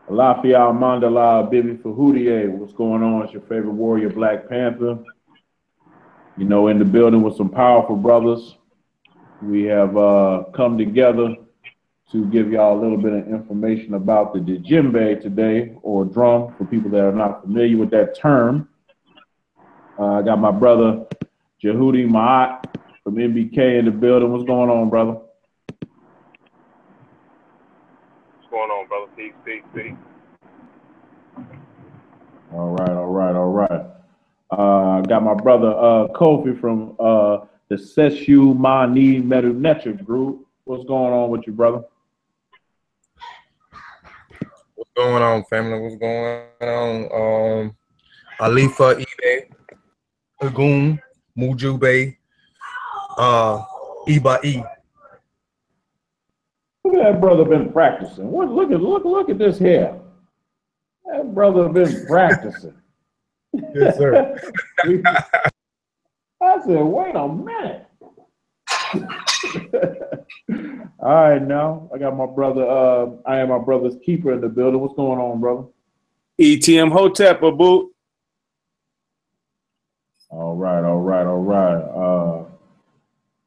Lafayette Mandala Bibi Fahoudie, what's going on? It's your favorite warrior, Black Panther. You know, in the building with some powerful brothers. We have come together to give y'all a little bit of information about the Djembe today, or drum, for people that are not familiar with that term. I got my brother Djhetuy Maat from MBK in the building. What's going on, brother? What's going on, brother? Peace. All right. Got my brother Kofi from the Seshew Medu group. What's going on with you, brother? What's going on, family? What's going on? Alifa Ibe, Agun, Mujube, Iba E. Look at that brother been practicing. Look at this hair. That brother been practicing. Yes, sir. I said, wait a minute. All right, now I got my brother. I am my brother's keeper in the building. What's going on, brother? ETM Hotep, Abu. All right.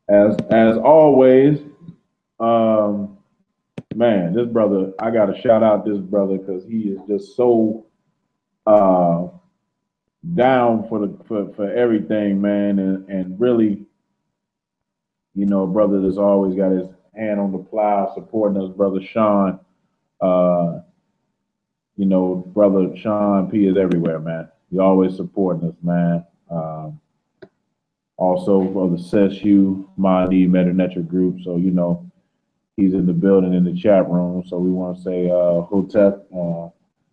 As always, man, this brother, I gotta shout out this brother because he is just so down for everything, man, and really, you know, brother that's always got his hand on the plow, supporting us, brother Sean. You know, brother Sean P is everywhere, man. He always supporting us, man. Also for the Seshew Medu group, so you know he's in the building in the chat room. So we want to say Hotep,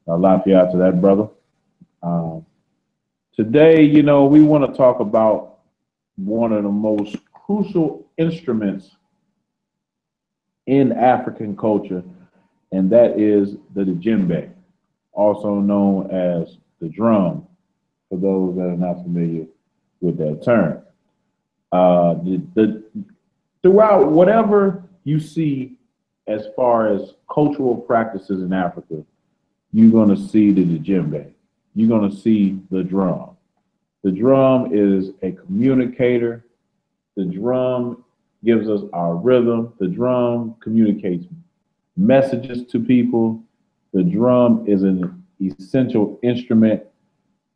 Lafayette to that brother. Today, you know, we want to talk about one of the most crucial instruments in African culture, and that is the djembe, also known as the drum, for those that are not familiar with that term. Throughout whatever you see as far as cultural practices in Africa, you're going to see the djembe. You're going to see the drum. The drum is a communicator. The drum gives us our rhythm. The drum communicates messages to people. The drum is an essential instrument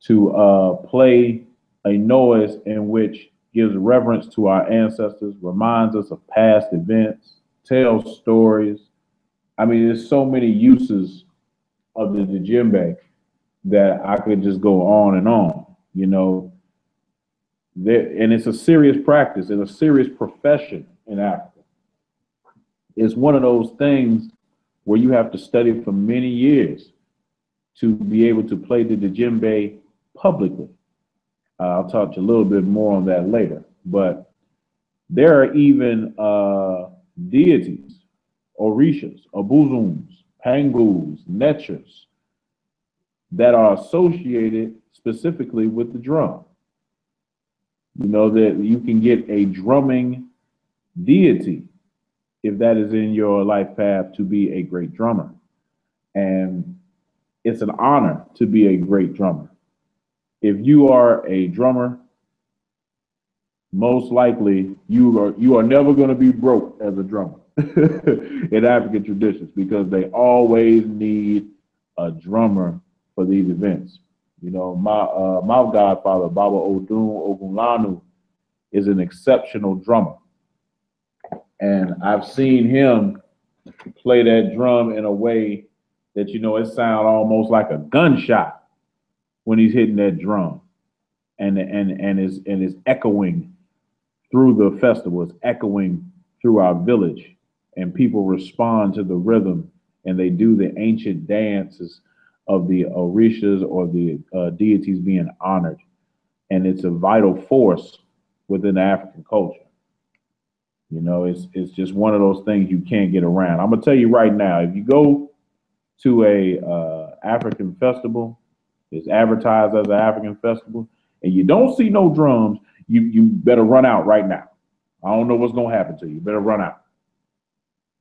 to play a noise in which gives reverence to our ancestors, reminds us of past events, tells stories. I mean, there's so many uses of the djembe that I could just go on and on, you know. And it's a serious practice and a serious profession in Africa. It's one of those things where you have to study for many years to be able to play the djembe publicly. I'll talk to you a little bit more on that later. But there are even deities, orishas, abuzums, pangus, netchers, that are associated specifically with the drum. You know that you can get a drumming deity if that is in your life path to be a great drummer. And it's an honor to be a great drummer. If you are a drummer, most likely you are never going to be broke as a drummer in African traditions, because they always need a drummer for these events. You know, my godfather, Baba Odun Ogunlanu, is an exceptional drummer. And I've seen him play that drum in a way that, you know, it sounds almost like a gunshot when he's hitting that drum. And is echoing through the festival, it's echoing through our village. And people respond to the rhythm, and they do the ancient dances of the orishas or the deities being honored. And it's a vital force within the African culture. You know, it's just one of those things you can't get around. I'm gonna tell you right now, if you go to a African festival, it's advertised as an African festival, and you don't see no drums, you better run out right now. I don't know what's gonna happen to you. You better run out.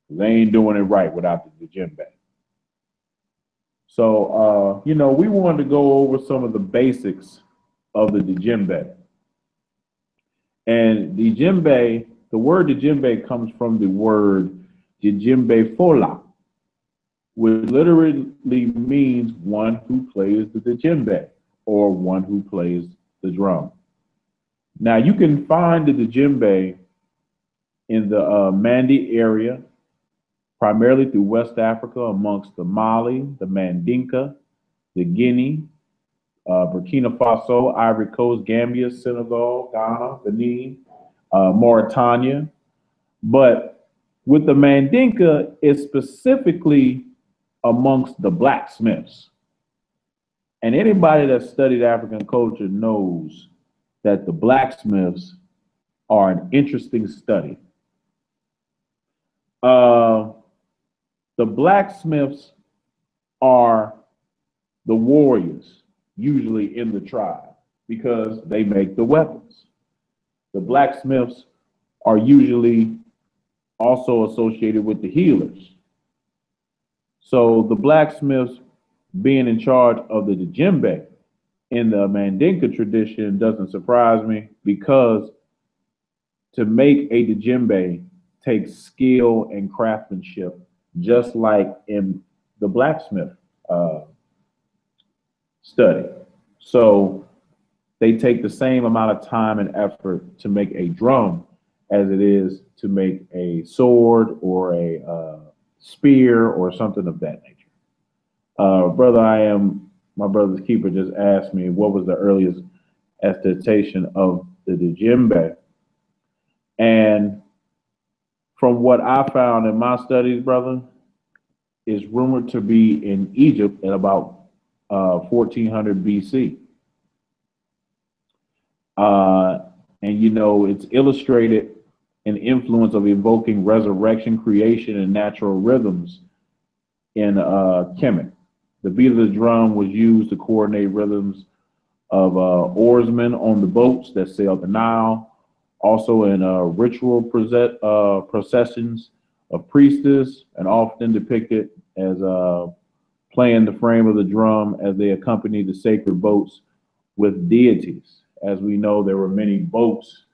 They ain't doing it right without the djembe. So, we wanted to go over some of the basics of the djembe. And the word djembe comes from the word Djembe fola, which literally means one who plays the djembe or one who plays the drum. Now, you can find the djembe in the Mandi area, primarily through West Africa amongst the Mali, the Mandinka, the Guinea, Burkina Faso, Ivory Coast, Gambia, Senegal, Ghana, Benin, Mauritania. But with the Mandinka, it's specifically amongst the blacksmiths. And anybody that studied African culture knows that the blacksmiths are an interesting study. The blacksmiths are the warriors, usually in the tribe, because they make the weapons. The blacksmiths are usually also associated with the healers. So the blacksmiths being in charge of the djembe in the Mandinka tradition doesn't surprise me, because to make a djembe takes skill and craftsmanship, just like in the blacksmith study. So they take the same amount of time and effort to make a drum as it is to make a sword or a spear or something of that nature. My brother's keeper just asked me what was the earliest attestation of the djembe. And from what I found in my studies, brother, is rumored to be in Egypt at about 1400 BC. And it's illustrated an influence of evoking resurrection, creation, and natural rhythms in Kemet. The beat of the drum was used to coordinate rhythms of oarsmen on the boats that sailed the Nile. Also in ritual processions of priestess, and often depicted as playing the frame of the drum as they accompanied the sacred boats with deities. As we know, there were many boats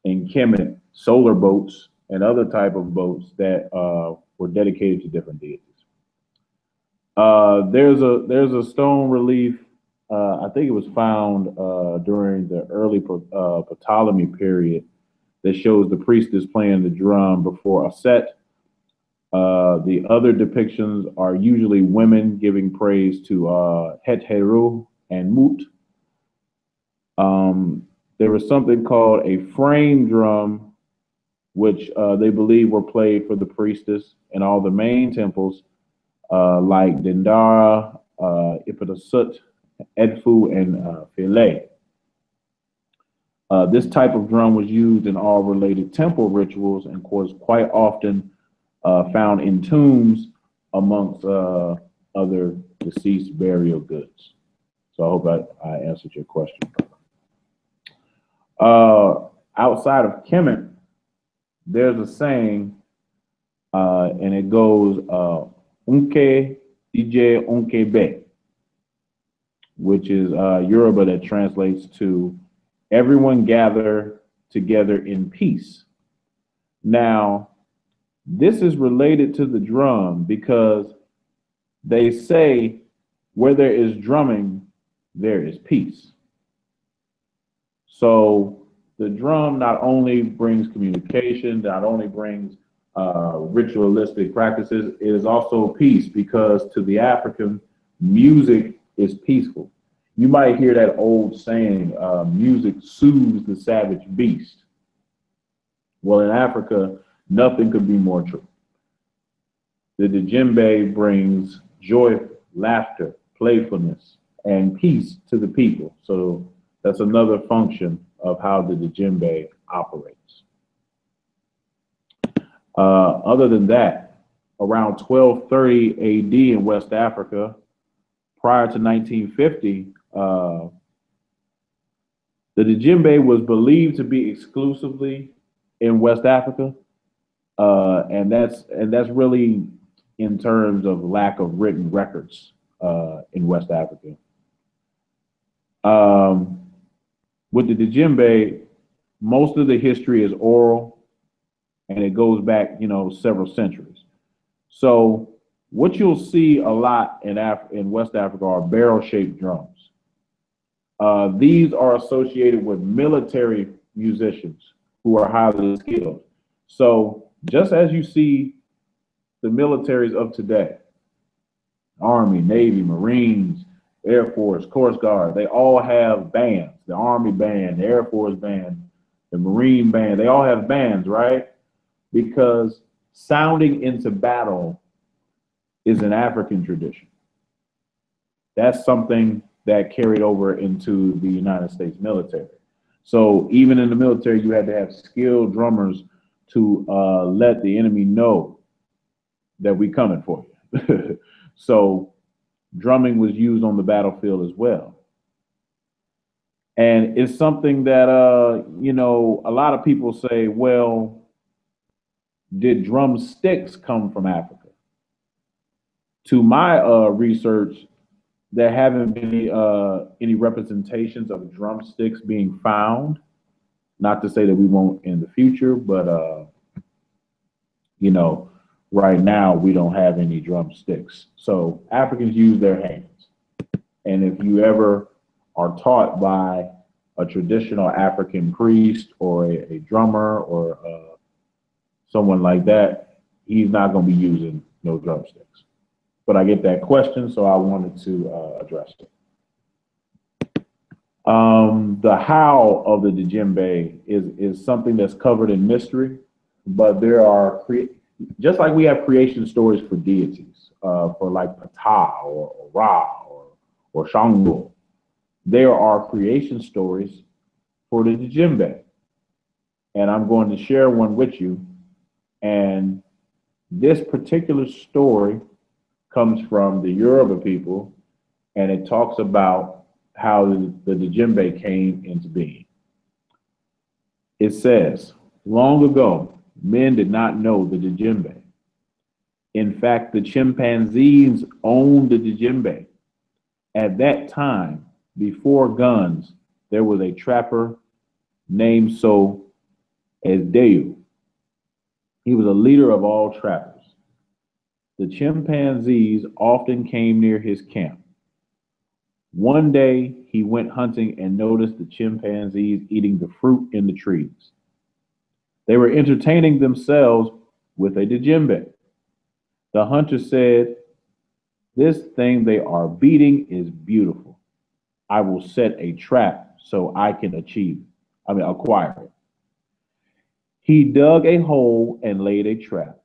in Kemet, solar boats and other type of boats that were dedicated to different deities. There's a stone relief. I think it was found during the early Ptolemy period that shows the priestess playing the drum before a set. The other depictions are usually women giving praise to Djhetuy and Maat. There was something called a frame drum, which they believe were played for the priestess in all the main temples, like Dendara, Ipatasut, Edfu, and Philae. This type of drum was used in all related temple rituals and was quite often found in tombs amongst other deceased burial goods. So I hope I answered your question. Outside of Kemet, there's a saying, and it goes, Unke DJ Unke Be, which is Yoruba that translates to everyone gather together in peace. Now, this is related to the drum because they say where there is drumming, there is peace. So the drum not only brings communication, not only brings ritualistic practices, it is also peace, because to the African, music is peaceful. You might hear that old saying, music soothes the savage beast. Well, in Africa, nothing could be more true. The djembe brings joy, laughter, playfulness, and peace to the people. So that's another function of how the djembe operates. Other than that, around 1230 AD in West Africa, prior to 1950, the djembe was believed to be exclusively in West Africa, and that's really in terms of lack of written records. in West Africa. With the Djembe, most of the history is oral, and it goes back, several centuries. So what you'll see a lot in West Africa are barrel-shaped drums. These are associated with military musicians who are highly skilled. So just as you see the militaries of today, Army, Navy, Marines, Air Force, Coast Guard, they all have bands. The Army band, the Air Force band, the Marine band, they all have bands, right? Because sounding into battle is an African tradition. That's something that carried over into the United States military. So even in the military, you had to have skilled drummers to let the enemy know that we coming for you. So drumming was used on the battlefield as well. And it's something that, a lot of people say, well, did drumsticks come from Africa? To my research, there haven't been any representations of drumsticks being found. Not to say that we won't in the future, but, right now we don't have any drumsticks. So Africans use their hands. And if you ever are taught by a traditional African priest or a drummer or someone like that, he's not going to be using no drumsticks. But I get that question, so I wanted to address it. The how of the Djembe is something that's covered in mystery, but there are, just like we have creation stories for deities, for like Pantha or Ra or Shango, there are creation stories for the Djembe. And I'm going to share one with you. And this particular story comes from the Yoruba people, and it talks about how the Djembe came into being. It says, long ago, men did not know the Djembe. In fact, the chimpanzees owned the Djembe. At that time, before guns, there was a trapper named Djhetuy. He was a leader of all trappers. The chimpanzees often came near his camp. One day, he went hunting and noticed the chimpanzees eating the fruit in the trees. They were entertaining themselves with a Djembe. The hunter said, "This thing they are beating is beautiful. I will set a trap so I can acquire it." He dug a hole and laid a trap.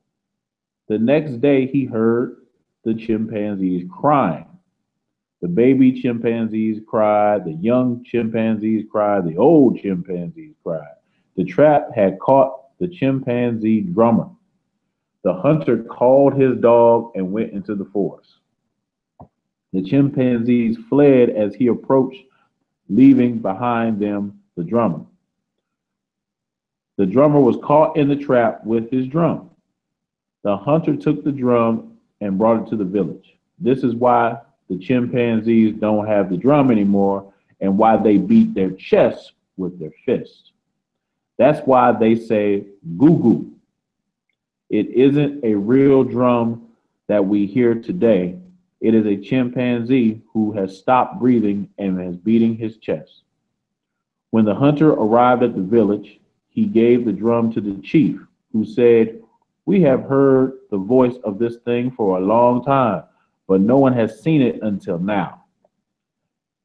The next day, he heard the chimpanzees crying. The baby chimpanzees cried, the young chimpanzees cried, the old chimpanzees cried. The trap had caught the chimpanzee drummer. The hunter called his dog and went into the forest. The chimpanzees fled as he approached, leaving behind them the drummer. The drummer was caught in the trap with his drum. The hunter took the drum and brought it to the village. This is why the chimpanzees don't have the drum anymore and why they beat their chests with their fists. That's why they say goo-goo. It isn't a real drum that we hear today. It is a chimpanzee who has stopped breathing and is beating his chest. When the hunter arrived at the village, he gave the drum to the chief, who said, "We have heard the voice of this thing for a long time, but no one has seen it until now.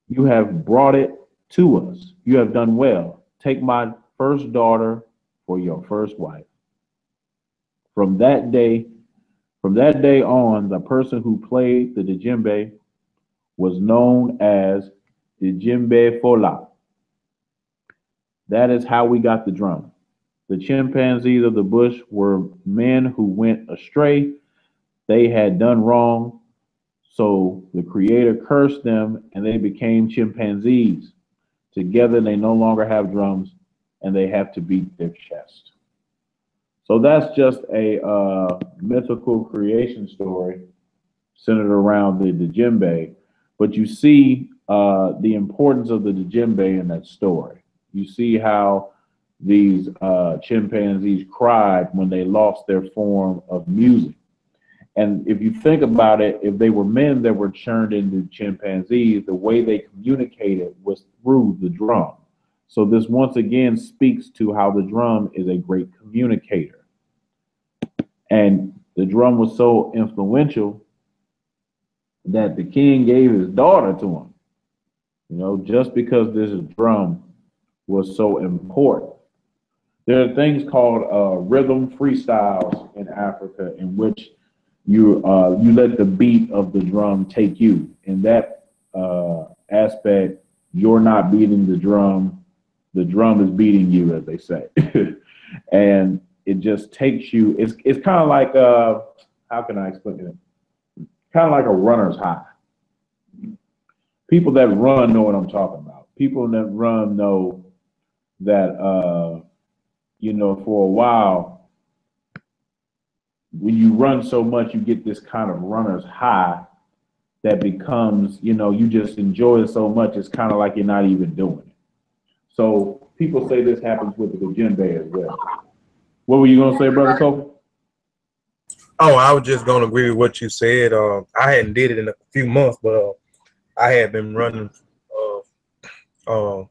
You have brought it to us. You have done well. Take my first daughter for your first wife." From that day on, the person who played the Djembe was known as the Djembe Fola. That is how we got the drum. The chimpanzees of the bush were men who went astray. They had done wrong, so the Creator cursed them and they became chimpanzees. Together, they no longer have drums and they have to beat their chest. So that's just a mythical creation story centered around the djembe, but you see the importance of the djembe in that story. You see how these chimpanzees cried when they lost their form of music. And if you think about it, if they were men that were turned into chimpanzees, the way they communicated was through the drum. So this once again speaks to how the drum is a great communicator. And the drum was so influential that the king gave his daughter to him, you know, just because this drum was so important. There are things called rhythm freestyles in Africa in which you let the beat of the drum take you. In that aspect, you're not beating the drum is beating you, as they say. And it just takes you, it's kind of like, how can I explain it? Kind of like a runner's high. People that run know what I'm talking about. People that run know that, you know, for a while, when you run so much, you get this kind of runner's high that becomes, you know, you just enjoy it so much, it's kind of like you're not even doing it. So people say this happens with the djembe as well. What were you going to say, Brother Kofi? Oh, I was just going to agree with what you said. I hadn't did it in a few months, but I had been running for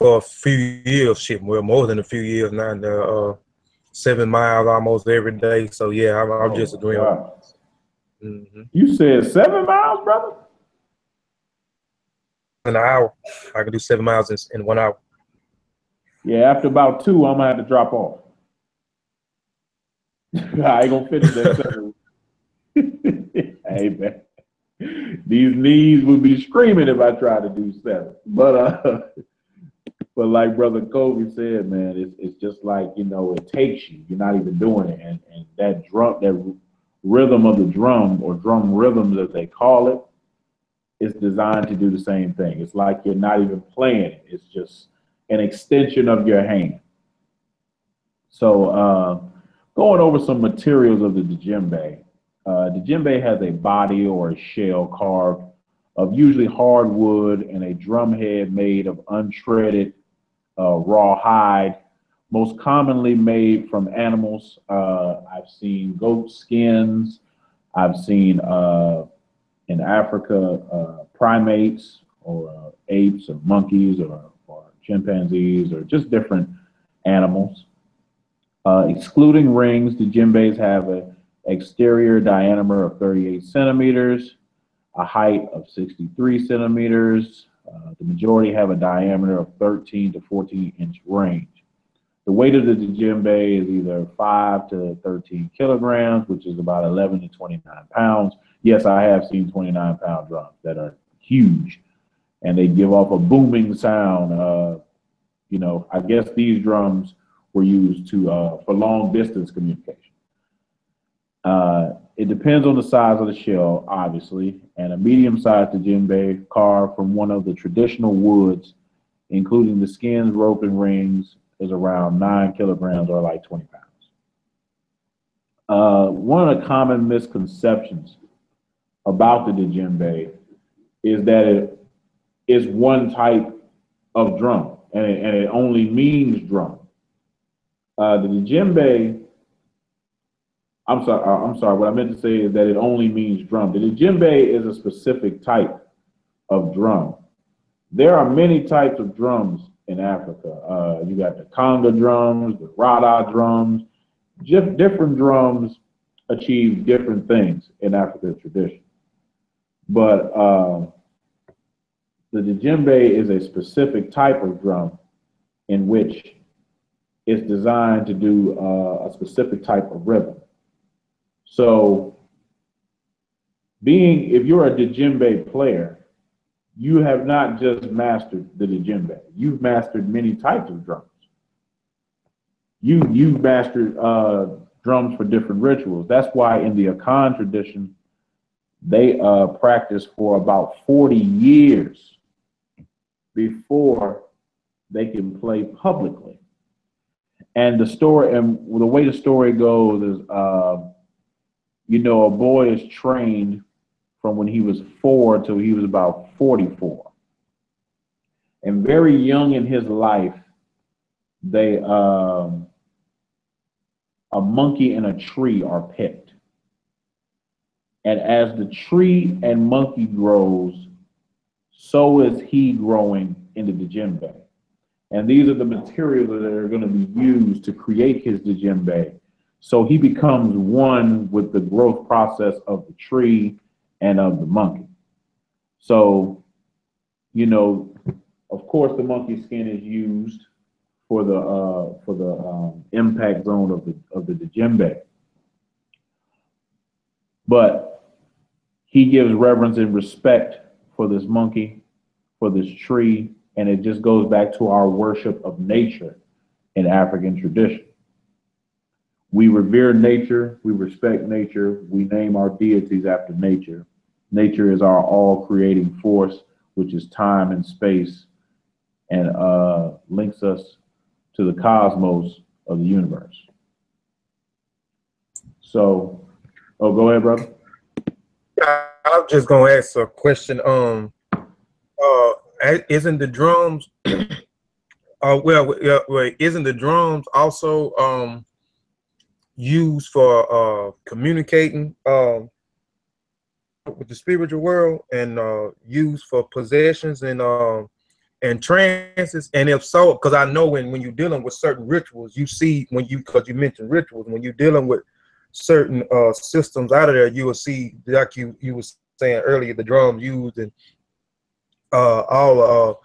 a few years, shit, well, more than a few years now. 7 miles almost every day. So yeah, I'm just agreeing. Mm-hmm. You said 7 miles, brother? An hour. I can do 7 miles in 1 hour. Yeah, after about 2, I'm gonna have to drop off. I ain't gonna finish that 7. Hey man, these knees would be screaming if I tried to do 7. But like Brother Kofi said, man, it's just like, you know, it takes you. You're not even doing it, and that drum, that rhythm of the drum, or drum rhythms as they call it, is designed to do the same thing. It's like you're not even playing it. It's just an extension of your hand. So going over some materials of the djembe. Djembe has a body or a shell carved of usually hardwood and a drum head made of untreaded raw hide, most commonly made from animals. I've seen goat skins. I've seen in Africa primates or apes or monkeys or chimpanzees or just different animals. Excluding rings, the djembes have an exterior diameter of 38 centimeters, a height of 63 centimeters. The majority have a diameter of 13 to 14 inch range. The weight of the djembe is either 5 to 13 kilograms, which is about 11 to 29 pounds. Yes, I have seen 29-pound drums that are huge, and they give off a booming sound. You know, I guess these drums were used to for long distance communication. It depends on the size of the shell, obviously, and a medium-sized djembe carved from one of the traditional woods, including the skins, rope, and rings, is around 9 kilograms or like 20 pounds. One of the common misconceptions about the djembe is that it is one type of drum, and it only means drum. The djembe, I'm sorry. What I meant to say is that it only means drum. The djembe is a specific type of drum. There are many types of drums in Africa. You got the conga drums, the rada drums. Different drums achieve different things in African tradition. But the djembe is a specific type of drum in which it's designed to do a specific type of rhythm. So if you're a djembe player, you have not just mastered the djembe. You've mastered many types of drums. You've mastered drums for different rituals. That's why in the Akan tradition, they practice for about 40 years before they can play publicly. And the story, and the way the story goes is, you know, a boy is trained from when he was 4 till he was about 44. And very young in his life, they a monkey and a tree are picked. And as the tree and monkey grows, so is he growing into the djembe. And these are the materials that are going to be used to create his djembe. So he becomes one with the growth process of the tree and of the monkey. So, you know, of course, the monkey skin is used for the impact zone of the djembe. But he gives reverence and respect for this monkey, for this tree, and it just goes back to our worship of nature in African tradition. We revere nature, we respect nature, we name our deities after nature. Nature is our all-creating force, which is time and space, and links us to the cosmos of the universe. So, oh, go ahead, brother. I was just gonna ask a question. Isn't the drums? Isn't the drums also used for communicating with the spiritual world, and used for possessions and trances? And if so, because I know when you're dealing with certain rituals, you see because you mentioned rituals, when you're dealing with certain systems out of there, you will see, like you were saying earlier, the drums used in all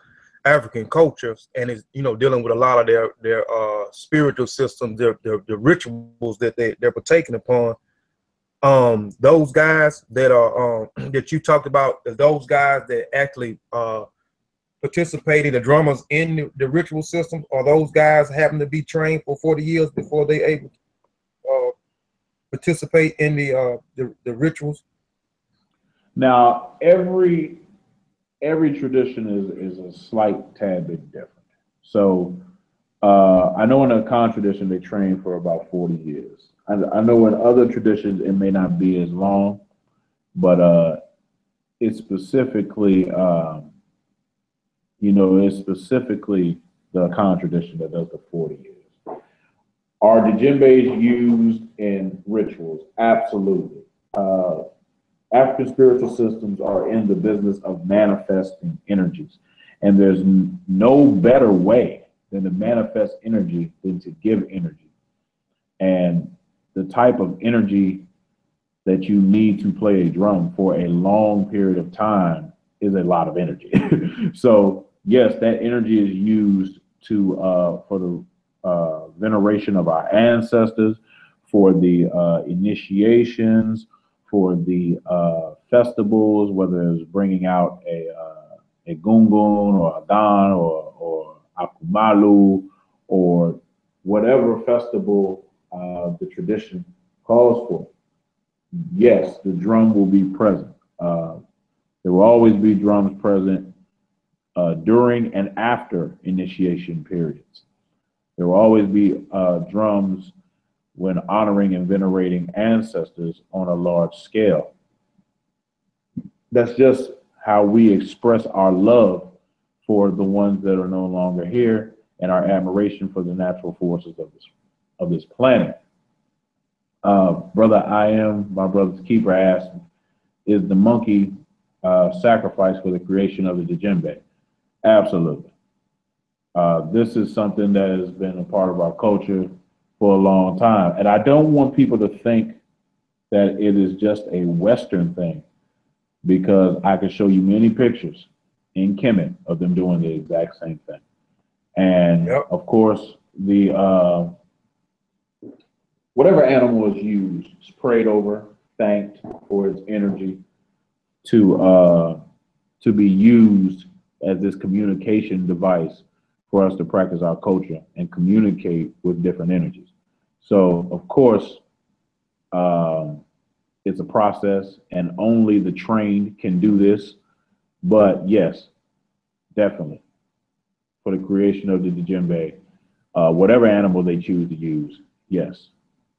African cultures, and it's, you know, dealing with a lot of their spiritual systems, the rituals that they're partaking upon. Those guys that are that you talked about, those guys that actually participated, the drummers in the ritual system, or those guys happen to be trained for 40 years before they able to participate in the rituals? Now, every tradition is a slight tad bit different. So I know in a Khan tradition they train for about 40 years. I know in other traditions it may not be as long, but it's specifically it's specifically the Khan tradition that does the 40 years. Are the djembes used in rituals? Absolutely. African spiritual systems are in the business of manifesting energies. And there's no better way than to manifest energy than to give energy. And the type of energy that you need to play a drum for a long period of time is a lot of energy. So yes, that energy is used to for the veneration of our ancestors, for the initiations, for the festivals, whether it's bringing out a gungun or a dan or akumalu or whatever festival the tradition calls for. Yes, the drum will be present. There will always be drums present during and after initiation periods. There will always be drums when honoring and venerating ancestors on a large scale. That's just how we express our love for the ones that are no longer here and our admiration for the natural forces of this planet. Brother Iammybrotherskeeper asked, is the monkey sacrificed for the creation of the djembe? Absolutely. This is something that has been a part of our culture for a long time. And I don't want people to think that it is just a Western thing, because I could show you many pictures in Kemet of them doing the exact same thing. And yep, of course, the whatever animal is used is prayed over, thanked for its energy to be used as this communication device for us to practice our culture and communicate with different energies. So, of course, it's a process, and only the trained can do this. But yes, definitely, for the creation of the djembe, whatever animal they choose to use, yes,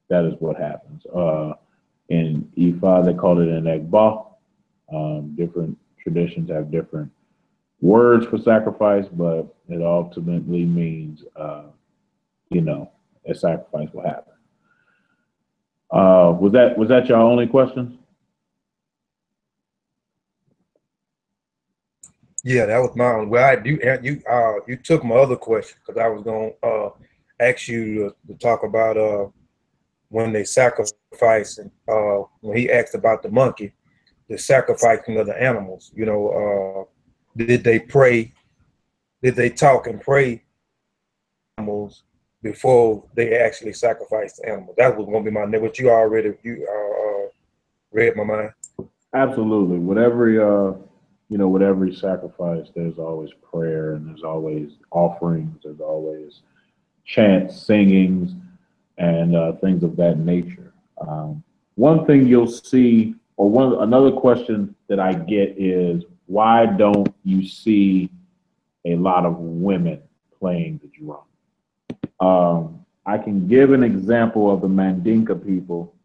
that is what happens. In Ifa, they call it an egba. Different traditions have different words for sacrifice, but it ultimately means, you know, a sacrifice will happen. Was that your only question? Yeah, that was mine. Well, you took my other question because I was going to ask you to talk about when they sacrifice and when he asked about the monkey, the sacrificing of the animals. You know, did they pray? Did they talk and pray animals before they actually sacrificed the animals? That was going to be my next. But you already read my mind. Absolutely. Whatever with every sacrifice, there's always prayer and there's always offerings, there's always chants, singings, and things of that nature. One thing you'll see, or another question that I get is, why don't you see a lot of women playing the drum? I can give an example of the Mandinka people,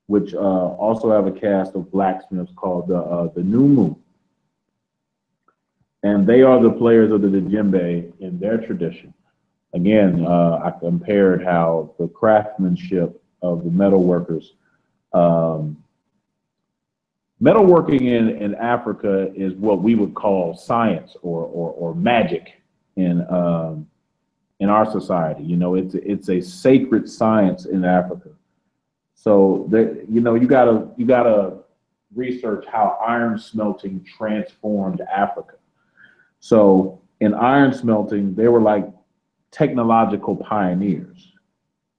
which also have a caste of blacksmiths called the New Moon. And they are the players of the Djembe in their tradition. Again, I compared how the craftsmanship of the metalworkers. Metalworking in Africa is what we would call science or magic in our society. You know, it's a sacred science in Africa. So you gotta research how iron smelting transformed Africa. So in iron smelting, they were like technological pioneers.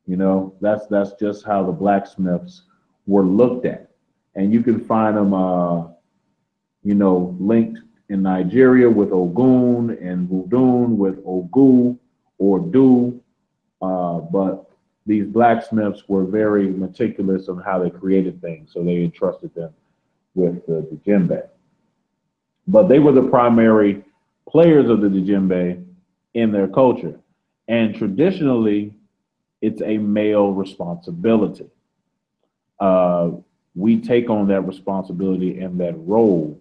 You know, that's just how the blacksmiths were looked at. And you can find them, linked in Nigeria with Ogun and Wudun with Ogu or Du. But these blacksmiths were very meticulous on how they created things. So they entrusted them with the djembe. But they were the primary players of the djembe in their culture. And traditionally, it's a male responsibility. We take on that responsibility and that role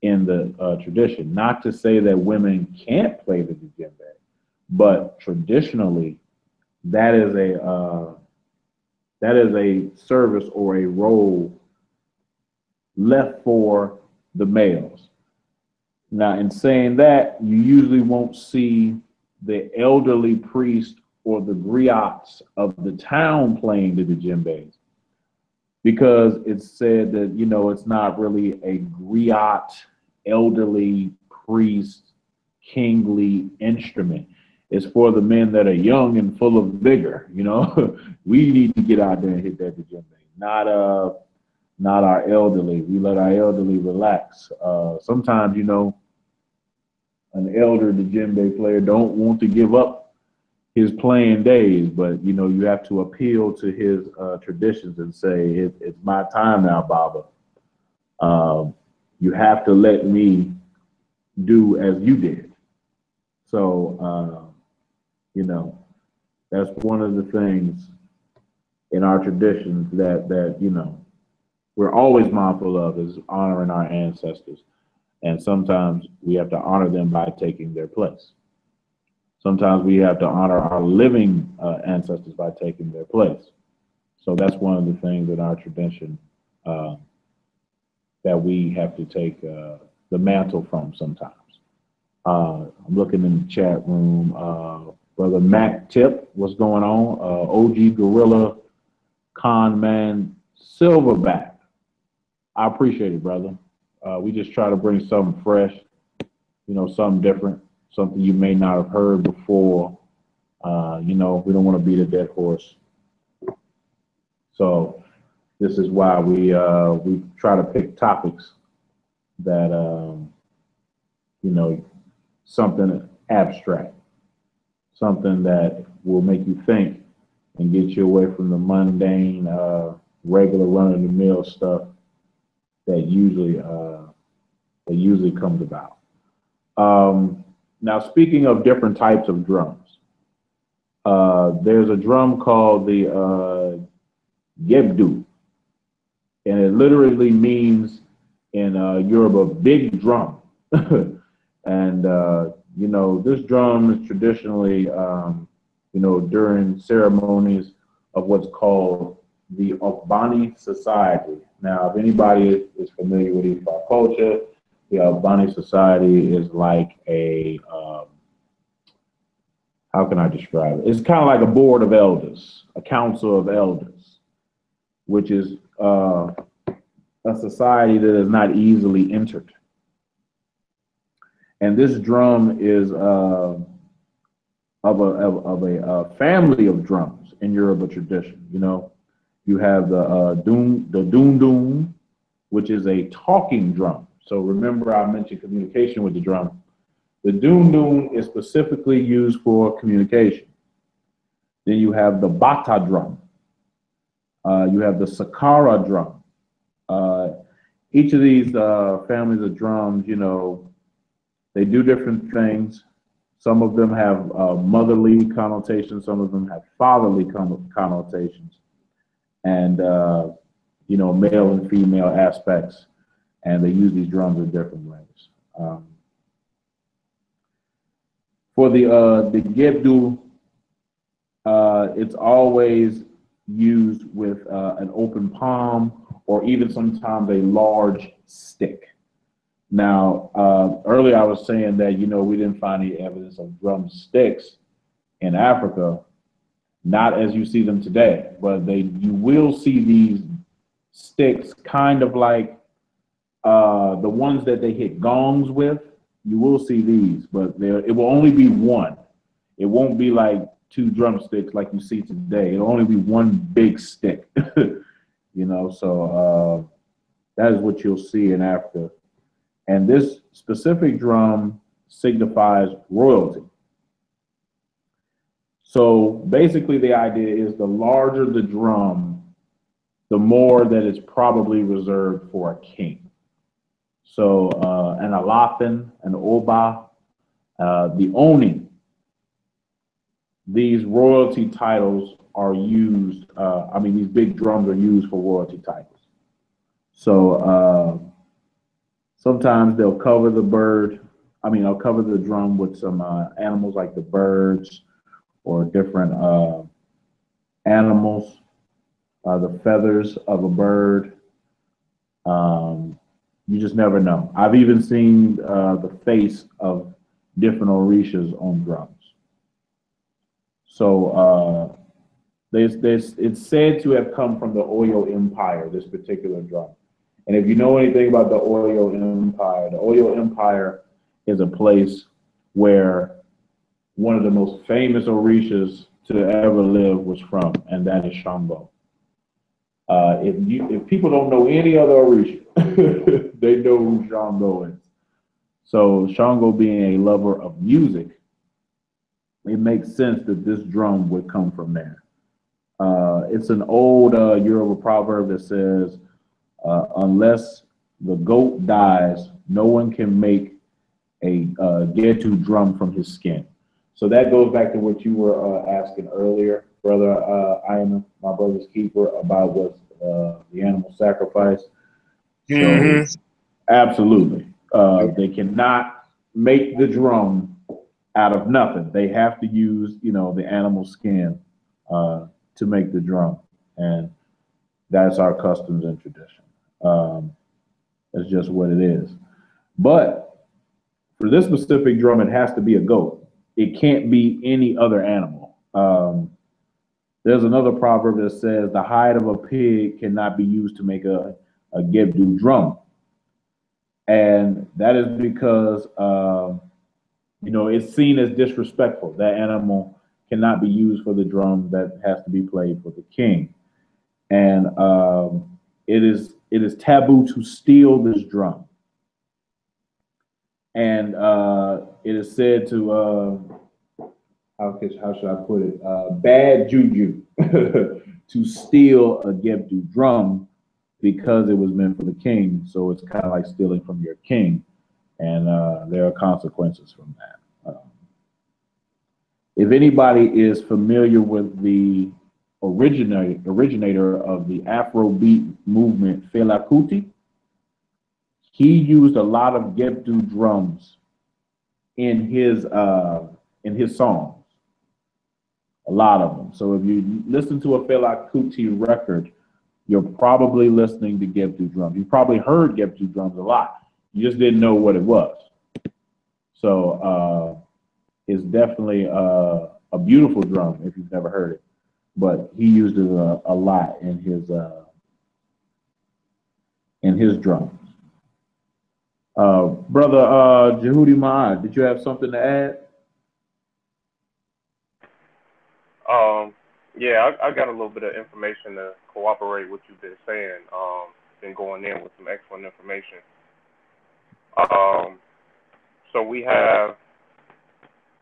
in the tradition. Not to say that women can't play the djembe, but traditionally, that is a service or a role left for the males. Now, in saying that, you usually won't see the elderly priest or the griots of the town playing the djembe, because it's said that, it's not really a griot, elderly priest, kingly instrument. It's for the men that are young and full of vigor. We need to get out there and hit that djembe, not our elderly. We let our elderly relax. Sometimes, an elder djembe player don't want to give up his playing days, but you have to appeal to his traditions and say, it's my time now, Baba. You have to let me do as you did. So, that's one of the things in our traditions that we're always mindful of, is honoring our ancestors. And sometimes we have to honor them by taking their place. Sometimes we have to honor our living ancestors by taking their place. So that's one of the things in our tradition that we have to take the mantle from sometimes. I'm looking in the chat room. Brother Matt Tip, what's going on? OG Gorilla Con Man Silverback. I appreciate it, brother. We just try to bring something fresh, something different, something you may not have heard before. We don't want to beat a dead horse. So this is why we try to pick topics that, something abstract, something that will make you think and get you away from the mundane, regular run-of-the-mill stuff that usually comes about. Now, speaking of different types of drums, there's a drum called the Djhetuy, and it literally means in Yoruba, big drum. And, you know, this drum is traditionally, you know, during ceremonies of what's called the Ogbani Society. Now, if anybody is familiar with Ifa culture, the Ogbani Society is like a, how can I describe it? It's kind of like a board of elders, a council of elders, which is a society that is not easily entered. And this drum is of a family of drums in Yoruba tradition. You know, you have the dun, which is a talking drum. So remember, I mentioned communication with the drum. The dun is specifically used for communication. Then you have the bata drum. You have the sakara drum. Each of these families of drums, you know, they do different things. Some of them have motherly connotations. Some of them have fatherly connotations. And, you know, male and female aspects. And they use these drums in different ways. For the Djhetuy, it's always used with an open palm or even sometimes a large stick. Now, earlier I was saying that, you know, we didn't find any evidence of drumsticks in Africa, not as you see them today, but you will see these sticks kind of like the ones that they hit gongs with. You will see these, but it will only be one. It won't be like two drumsticks like you see today. It'll only be one big stick, you know, so that is what you'll see in Africa. And this specific drum signifies royalty. So basically the idea is the larger the drum, the more that it's probably reserved for a king. So an Alafin, an Oba, the Oni, these royalty titles are used, I mean, these big drums are used for royalty titles. So sometimes they'll cover the they'll cover the drum with some animals like the birds or different animals, the feathers of a bird. You just never know. I've even seen the face of different orishas on drums. So it's said to have come from the Oyo Empire, this particular drum. And if you know anything about the Oyo Empire is a place where one of the most famous orishas to ever live was from, and that is Shango. If people don't know any other orisha, they know who Shango is. So Shango being a lover of music, it makes sense that this drum would come from there. It's an old Yoruba proverb that says, unless the goat dies, no one can make a Djhetuy drum from his skin. So that goes back to what you were asking earlier, Brother Iammybrotherskeeper, about what's the animal sacrifice. So absolutely, they cannot make the drum out of nothing. They have to use, you know, the animal skin to make the drum, and that's our customs and tradition. That's just what it is. But for this specific drum, it has to be a goat. It can't be any other animal. There's another proverb that says the hide of a pig cannot be used to make a Djhetuy drum. And that is because, you know, it's seen as disrespectful. That animal cannot be used for the drum that has to be played for the king. And it is taboo to steal this drum. And it is said to, how should I put it? Bad juju to steal a Djhetuy drum because it was meant for the king. So it's kind of like stealing from your king. And there are consequences from that. If anybody is familiar with the originator of the Afrobeat movement, Fela Kuti, he used a lot of Djhetuy drums in his songs. A lot of them. So if you listen to a Fela Kuti record, you're probably listening to Djhetuy drums. You probably heard Djhetuy drums a lot. You just didn't know what it was. So it's definitely a beautiful drum if you've never heard it. But he used it a lot in his drums. Brother Djhetuy Maat, did you have something to add? Yeah, I got a little bit of information to cooperate with what you've been saying. Been going in with some excellent information. So we have,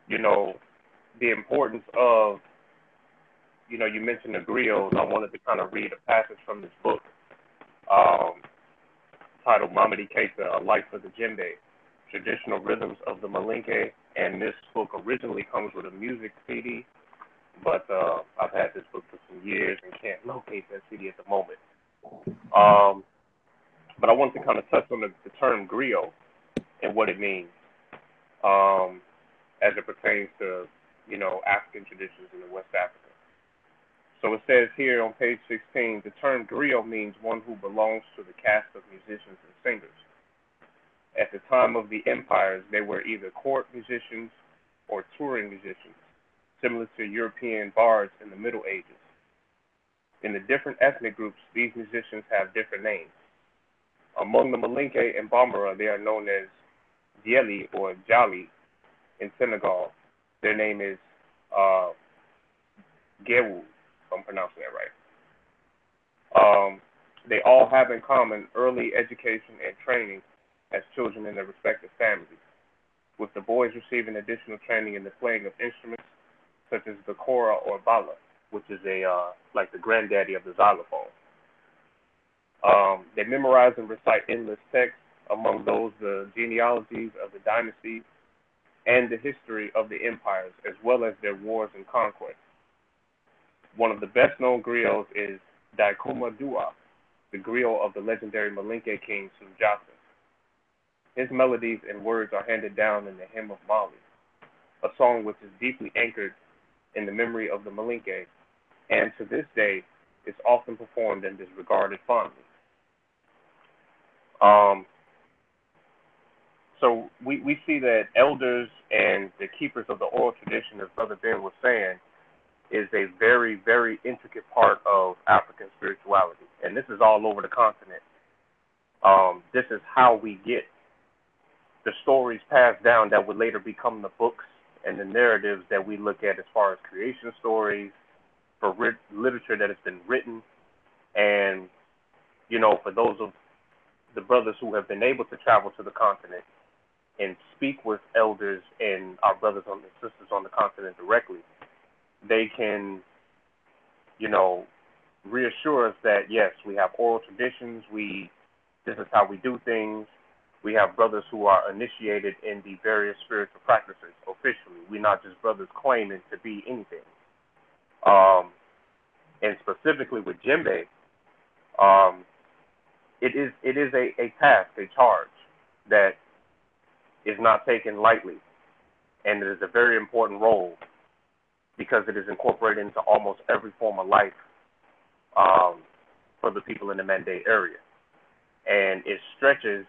you know, the importance of, you know, you mentioned the griots. I wanted to kind of read a passage from this book titled Iammybrotherskeeper, A Life for the Djembe, Traditional Rhythms of the Malinke. And this book originally comes with a music CD, but I've had this book for some years and can't locate that CD at the moment. But I want to kind of touch on the term griot and what it means as it pertains to, you know, African traditions in West Africa. So it says here on page 16, the term griot means one who belongs to the caste of musicians and singers. At the time of the empires, they were either court musicians or touring musicians, similar to European bards in the Middle Ages. In the different ethnic groups, these musicians have different names. Among the Malinke and Bambara, they are known as Dieli or Jali. In Senegal, their name is Gewu, if I'm pronouncing that right. They all have in common early education and training as children in their respective families, with the boys receiving additional training in the playing of instruments such as the kora or bala, which is like the granddaddy of the xylophone. They memorize and recite endless texts, among those the genealogies of the dynasties and the history of the empires, as well as their wars and conquests. One of the best-known griots is Djhetuy Dua, the griot of the legendary Malinke king Sunjata. His melodies and words are handed down in the Hymn of Mali, a song which is deeply anchored in the memory of the Malinke, and to this day is often performed and is regarded fondly. So we see that elders and the keepers of the oral tradition, as Brother Ben was saying, is a very, very intricate part of African spirituality. And this is all over the continent. This is how we get the stories passed down that would later become the books and the narratives that we look at as far as creation stories, for literature that has been written. And, you know, for those of the brothers who have been able to travel to the continent and speak with elders and our brothers and sisters on the continent directly, they can, you know, reassure us that, yes, we have oral traditions, this is how we do things. We have brothers who are initiated in the various spiritual practices officially. We're not just brothers claiming to be anything. And specifically with Djembe, it is a task, a charge that is not taken lightly, and it is a very important role because it is incorporated into almost every form of life for the people in the Mandate area, and it stretches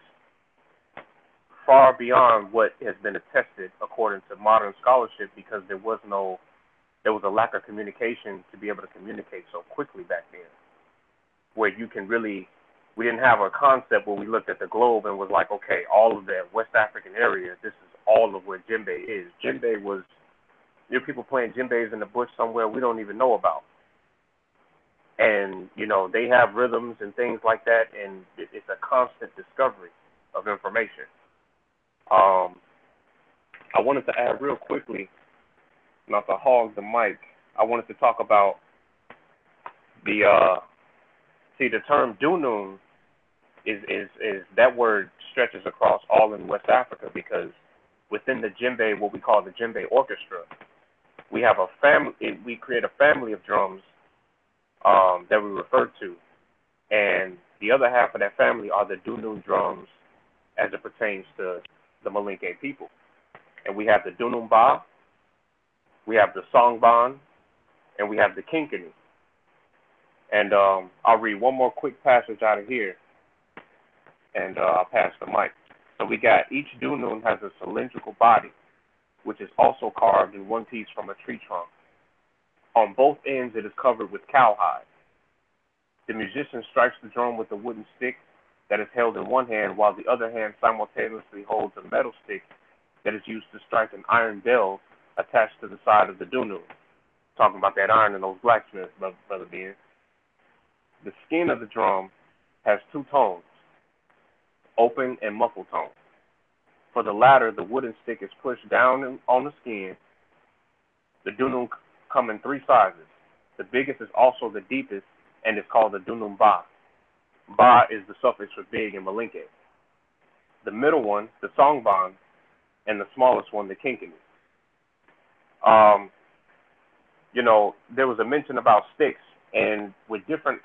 far beyond what has been attested according to modern scholarship, because there was a lack of communication to be able to communicate so quickly back then, where you can really, we didn't have a concept where we looked at the globe and was like, okay, all of that West African area, this is all of where Djembe is. Djembe was, there are people playing djembes in the bush somewhere we don't even know about. And, you know, they have rhythms and things like that, and it's a constant discovery of information. I wanted to add real quickly, not to hog the mic, I wanted to talk about the term Dunun is that word stretches across all in West Africa, because within the Djembe, what we call the Djembe Orchestra, we have a family, we create a family of drums that we refer to, and the other half of that family are the Dunun drums as it pertains to the Malinke people. And we have the Dunumba, we have the Songban, and we have the Kinkani. And I'll read one more quick passage out of here, and I'll pass the mic. So we got each Dunun has a cylindrical body, which is also carved in one piece from a tree trunk. On both ends, it is covered with cowhide. The musician strikes the drum with a wooden stick that is held in one hand, while the other hand simultaneously holds a metal stick that is used to strike an iron bell attached to the side of the Dunun. Talking about that iron and those blacksmiths, Brother Ben. The skin of the drum has two tones, open and muffled tone. For the latter, the wooden stick is pushed down on the skin. The Dunun come in three sizes. The biggest is also the deepest and is called the Dunun Ba. Ba is the suffix for big in Malinke. The middle one, the Songban, and the smallest one, the Kinkani. There was a mention about sticks, and with different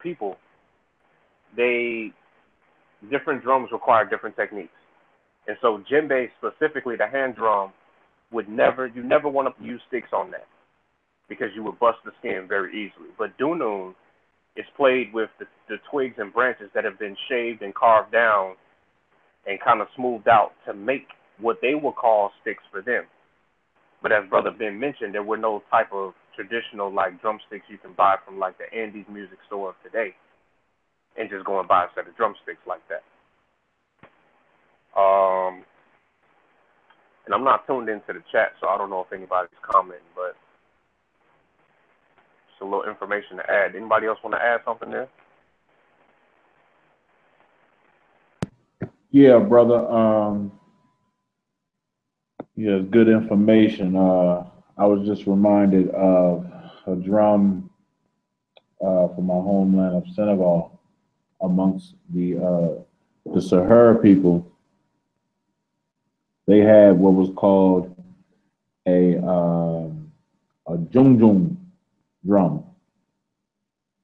people, different drums require different techniques. And so djembe, specifically the hand drum, you never want to use sticks on that because you would bust the skin very easily. But dunun is played with the twigs and branches that have been shaved and carved down and kind of smoothed out to make what they would call sticks for them. But as Brother Ben mentioned, there were no type of traditional like drumsticks you can buy from like the Andes music store of today and just go and buy a set of drumsticks like that. And I'm not tuned into the chat, so I don't know if anybody's commenting, but just a little information to add. Anybody else want to add something there? Yeah, brother. Yeah, good information. I was just reminded of a drum from my homeland of Senegal amongst the Sahara people. They had what was called a jungjung drum.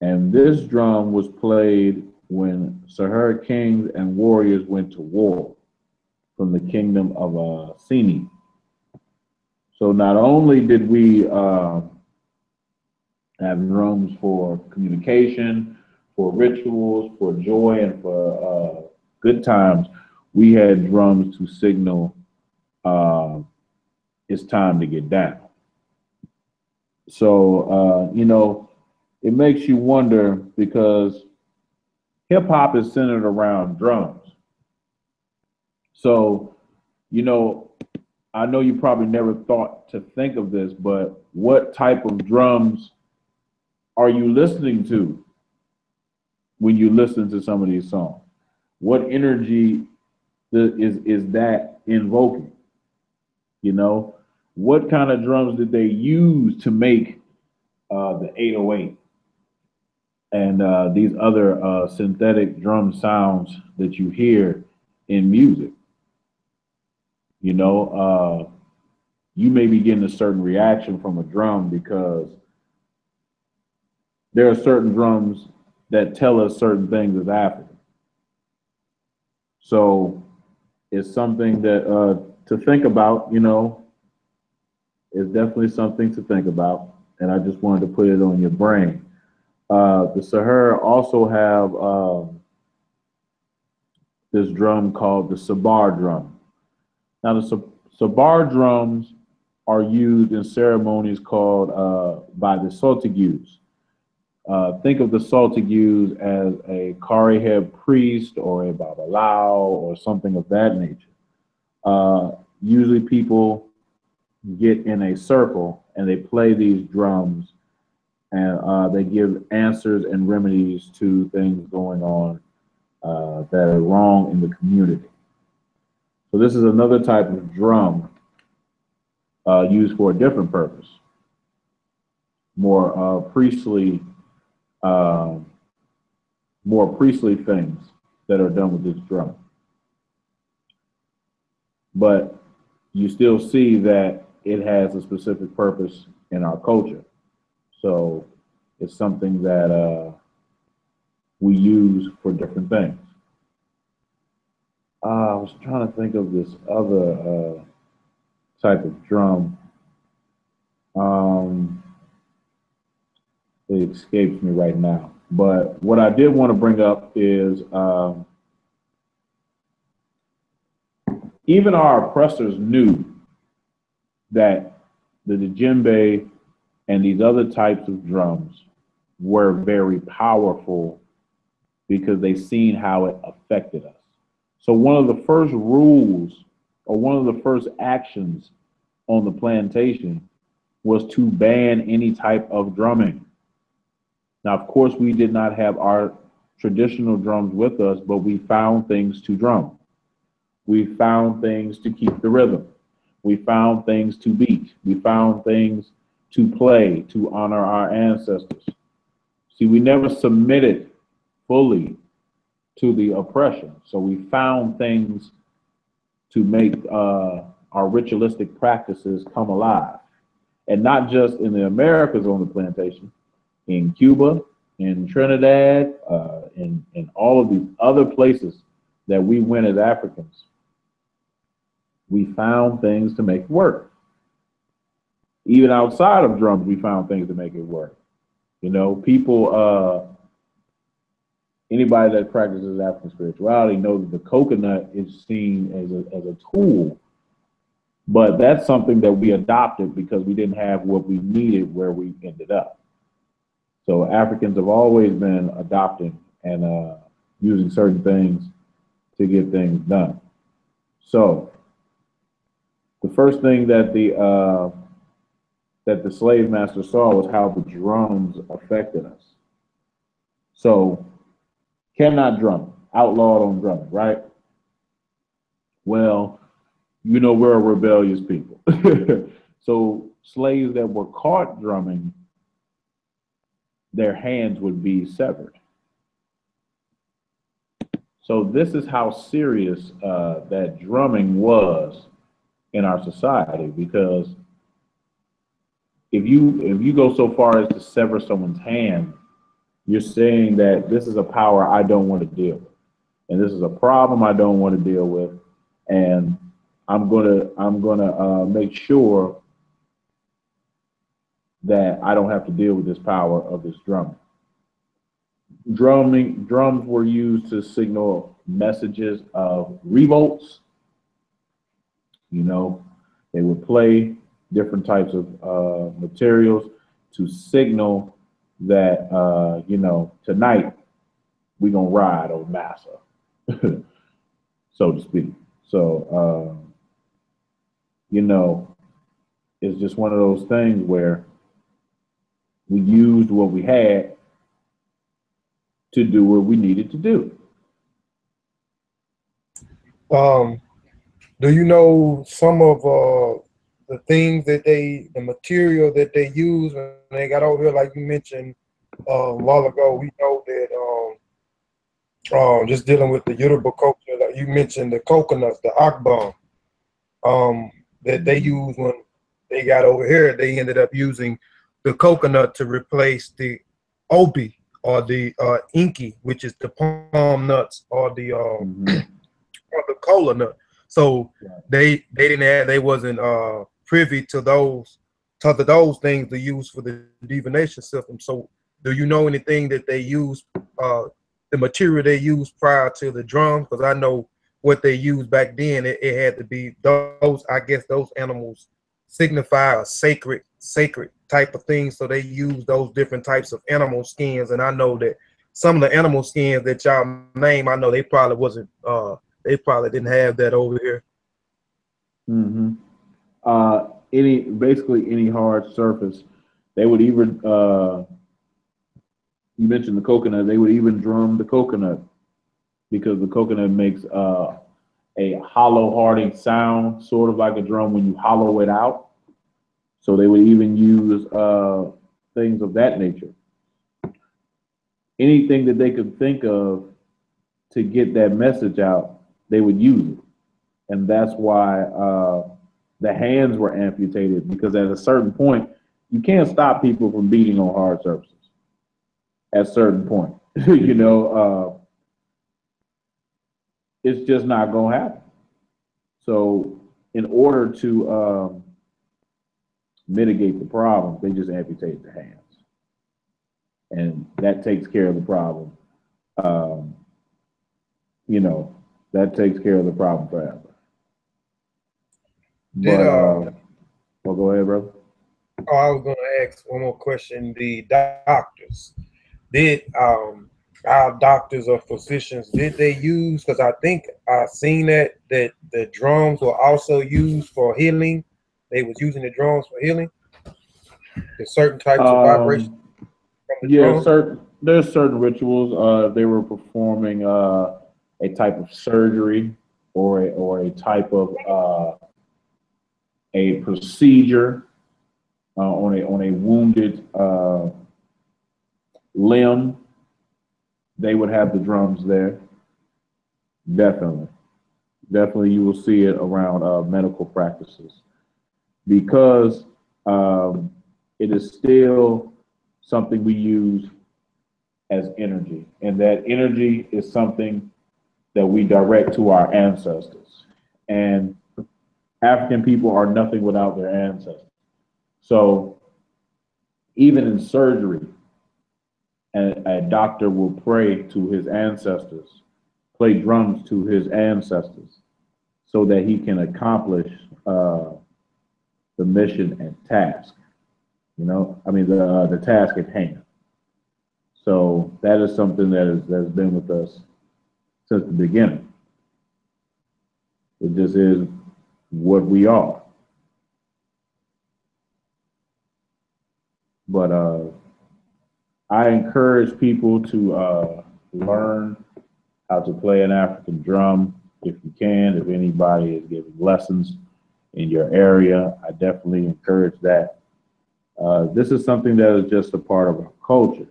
And this drum was played when Sahara kings and warriors went to war from the kingdom of Sini. So not only did we have drums for communication, for rituals, for joy, and for good times, we had drums to signal it's time to get down. So, it makes you wonder because hip hop is centered around drums. So, I know you probably never thought to think of this, but what type of drums are you listening to when you listen to some of these songs? What energy is that invoking? What kind of drums did they use to make the 808 and these other synthetic drum sounds that you hear in music? You may be getting a certain reaction from a drum because there are certain drums that tell us certain things as Africans. So it's something that to think about, it's definitely something to think about. And I just wanted to put it on your brain. The Sahara also have this drum called the Sabar drum. Now, the Sabar drums are used in ceremonies called by the Saltigues. Think of the Saltigues as a Kariheb priest or a Babalao or something of that nature. Usually people get in a circle and they play these drums and they give answers and remedies to things going on that are wrong in the community. So this is another type of drum used for a different purpose, more priestly things that are done with this drum. But you still see that it has a specific purpose in our culture. So it's something that we use for different things. was trying to think of this other type of drum. It escapes me right now. But what I did want to bring up is even our oppressors knew that the djembe and these other types of drums were very powerful because they seen how it affected us. So one of the first rules or one of the first actions on the plantation was to ban any type of drumming. Now, of course, we did not have our traditional drums with us, but we found things to drum. We found things to keep the rhythm. We found things to beat. We found things to play, to honor our ancestors. See, we never submitted fully to the oppression. So we found things to make our ritualistic practices come alive. And not just in the Americas on the plantation, in Cuba, in Trinidad, in all of these other places that we went as Africans, we found things to make it work. Even outside of drums, we found things to make it work. You know, people, anybody that practices African spirituality knows that the coconut is seen as a tool, but that's something that we adopted because we didn't have what we needed where we ended up. So Africans have always been adopting and using certain things to get things done. So the first thing that the slave master saw was how the drums affected us. So cannot drum, outlawed on drumming, right? Well, you know, we're a rebellious people. So slaves that were caught drumming, their hands would be severed. So this is how serious that drumming was in our society, because if you go so far as to sever someone's hand, you're saying that this is a power I don't want to deal with, and this is a problem I don't want to deal with, and I'm gonna make sure that I don't have to deal with this power of this drumming. Drums were used to signal messages of revolts. You know, they would play different types of materials to signal that, you know, tonight we're going to ride on massa, so to speak. So, you know, it's just one of those things where we used what we had to do what we needed to do. Do you know some of the things that the material that they use when they got over here? Like you mentioned a while ago, we know that just dealing with the Yoruba culture, like you mentioned the coconuts, the akbon, that they use when they got over here. They ended up using the coconut to replace the obi or the inky, which is the palm nuts or the or the cola nut. So they wasn't privy to those things to use for the divination system. So do you know anything that they use, the material they used prior to the drum? Because I know what they used back then, it had to be those, I guess those animals signify a sacred type of thing. So they use those different types of animal skins. And I know that some of the animal skins that y'all name, I know they probably wasn't, they probably didn't have that over here. Basically any hard surface, they would even, you mentioned the coconut, they would even drum the coconut because the coconut makes a hollow hearty sound, sort of like a drum when you hollow it out. So they would even use things of that nature. Anything that they could think of to get that message out, they would use it. And that's why the hands were amputated, because at a certain point, you can't stop people from beating on hard surfaces. At a certain point, you know, it's just not going to happen. So in order to mitigate the problem, they just amputate the hands. And that takes care of the problem. You know, that takes care of the problem forever. But, well, go ahead, brother. Oh, I was going to ask one more question. The doctors, did our doctors or physicians, did they use, because I think I seen that the drums were also used for healing. They was using the drums for healing. There's certain types of vibrations from the drum. There's certain rituals. They were performing a type of surgery or a type of a procedure on a wounded limb. They would have the drums there. Definitely, you will see it around medical practices because it is still something we use as energy, and that energy is something that we direct to our ancestors. And African people are nothing without their ancestors. So even in surgery, a doctor will pray to his ancestors, play drums to his ancestors, so that he can accomplish the mission and task. You know, I mean the task at hand. So that is something that's been with us since the beginning. It just is what we are. But I encourage people to learn how to play an African drum if you can. If anybody is giving lessons in your area, I definitely encourage that. This is something that is just a part of our culture.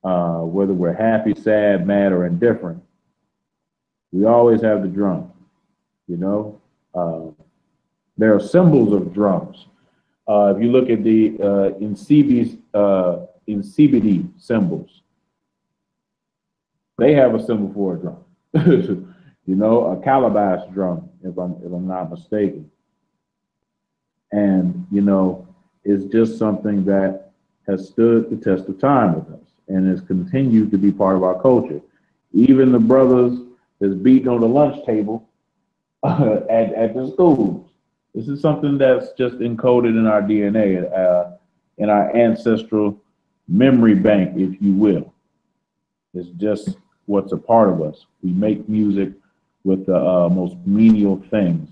Whether we're happy, sad, mad, or indifferent, we always have the drum. You know, there are symbols of drums. If you look at the Insibidi symbols, they have a symbol for a drum. You know, a calabash drum, if I'm not mistaken. And you know, it's just something that has stood the test of time with us and has continued to be part of our culture. Even the brothers that's beating on the lunch table at the schools. This is something that's just encoded in our DNA, in our ancestral memory bank, if you will. It's just what's a part of us. We make music with the most menial things,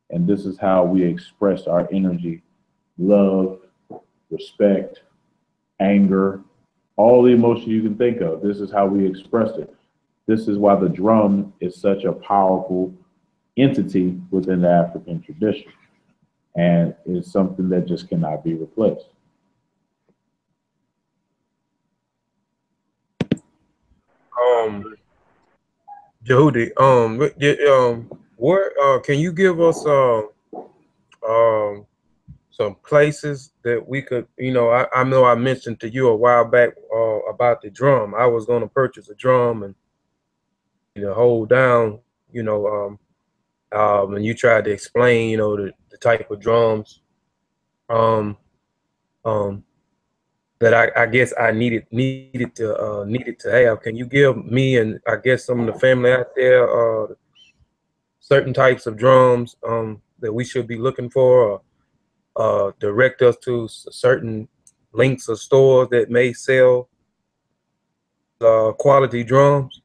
and this is how we express our energy, love, respect, anger, all the emotion you can think of. This is how we express it. This is why the drum is such a powerful entity within the African tradition, and it's something that just cannot be replaced. Djhetuy, where can you give us some places that we could, you know, I know I mentioned to you a while back about the drum. I was going to purchase a drum and hold down, and you tried to explain, the type of drums that I guess I needed to have. Can you give me and I guess some of the family out there certain types of drums that we should be looking for, or direct us to certain links or stores that may sell quality drums?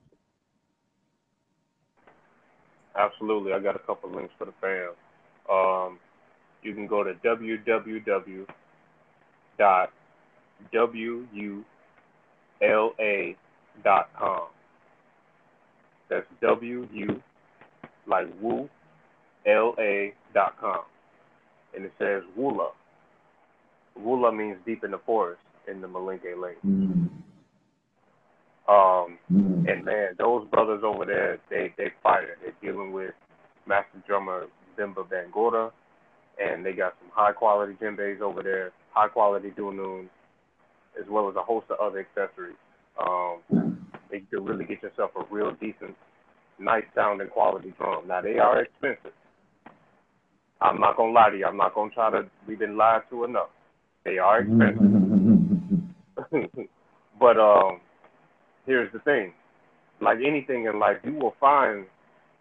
Absolutely. I got a couple links for the fam. You can go to www.wula.com. That's W-U, like woo, LA.com. And it says Wula. Wula means deep in the forest in the Malinke language. And man, those brothers over there, they fire. They're dealing with master drummer Bimba Bangora, and they got some high quality djembes over there, high quality dununs, as well as a host of other accessories. You can really get yourself a real decent, nice sounding quality drum. Now they are expensive. I'm not gonna lie to you. I'm not gonna try to. We've been lied to enough. They are expensive. But here's the thing. Like anything in life, you will find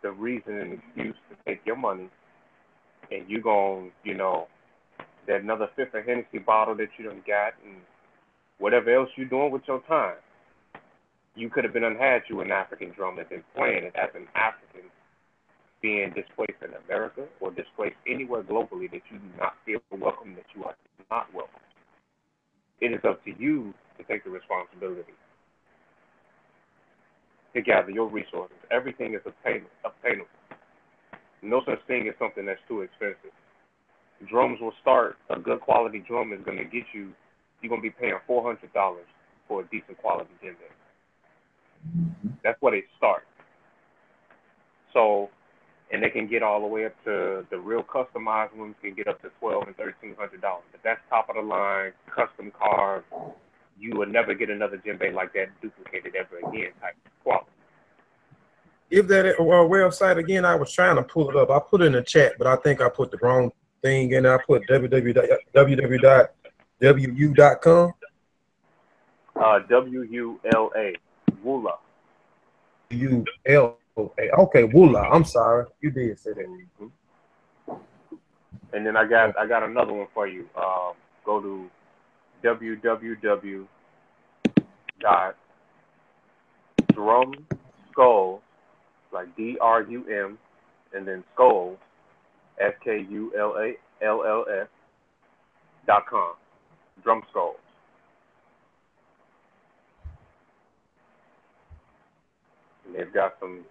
the reason and excuse to take your money, and you gon', you know, that another fifth of Hennessy bottle that you done got, and whatever else you doing with your time. You could have been unhad you an African drum and been playing it as an African, being displaced in America or displaced anywhere globally that you do not feel welcome, that you are not welcome. It is up to you to take the responsibility to gather your resources. Everything is obtainable. No such thing as something that's too expensive. Drums will start, a good quality drum is going to get you, you're going to be paying $400 for a decent quality djembe. That's what it starts. So, and they can get all the way up to the real customized ones can get up to $1,200 and $1,300. But that's top of the line, custom carved. You will never get another djembe like that duplicated ever again type quality. If that website again, I was trying to pull it up. I put it in the chat, but I think I put the wrong thing in there. I put www.wu.com. WULA, Wula. ULA. Okay, Wula. I'm sorry, you did say that. Mm-hmm. And then I got another one for you. Go to www.drumskulls, like DRUM, and then skulls, SKULLS.com. Drum Skulls. And they've got some.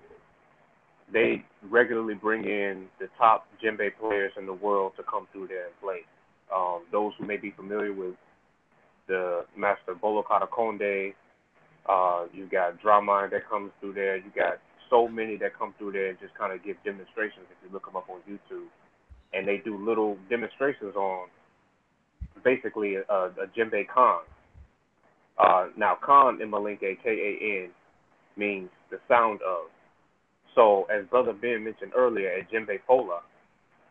They regularly bring in the top djembe players in the world to come through there and play. Those who may be familiar with the Master Bolokada Konde, you got Drama that comes through there. You got so many that come through there and just kind of give demonstrations if you look them up on YouTube. And they do little demonstrations on basically a djembe Khan. Now, Khan in Malinke, K-A-N, means the sound of. So, as Brother Ben mentioned earlier, a djembe Fola,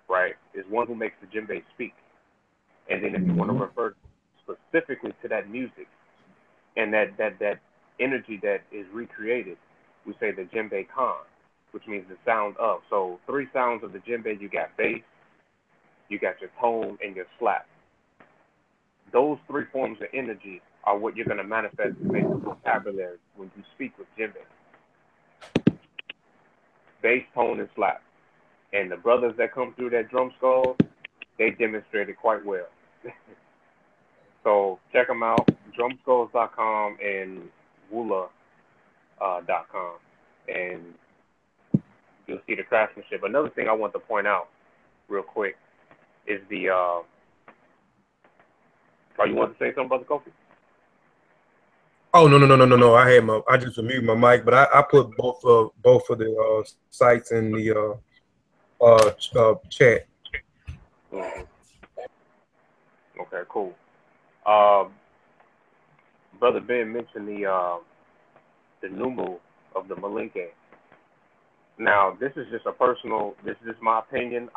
right, is one who makes the djembe speak. And then if you want to refer specifically to that music and that energy that is recreated, we say the djembe Khan, which means the sound of. So, three sounds of the djembe: you got bass, you got your tone, and your slap. Those three forms of energy are what you're going to manifest to make the vocabulary when you speak with djembe. Bass, tone, and slap. And the brothers that come through that drum skull, they demonstrate it quite well. So check them out, drumskulls.com and wula.com, and you'll see the craftsmanship. Another thing I want to point out real quick is the oh, you want to say something, Brother Kofi? Oh no. I just muted my mic, but I put both of the sites in the chat. Mm-hmm. Okay, cool. Brother Ben mentioned the numu of the Malinke. Now, this is just this is my opinion.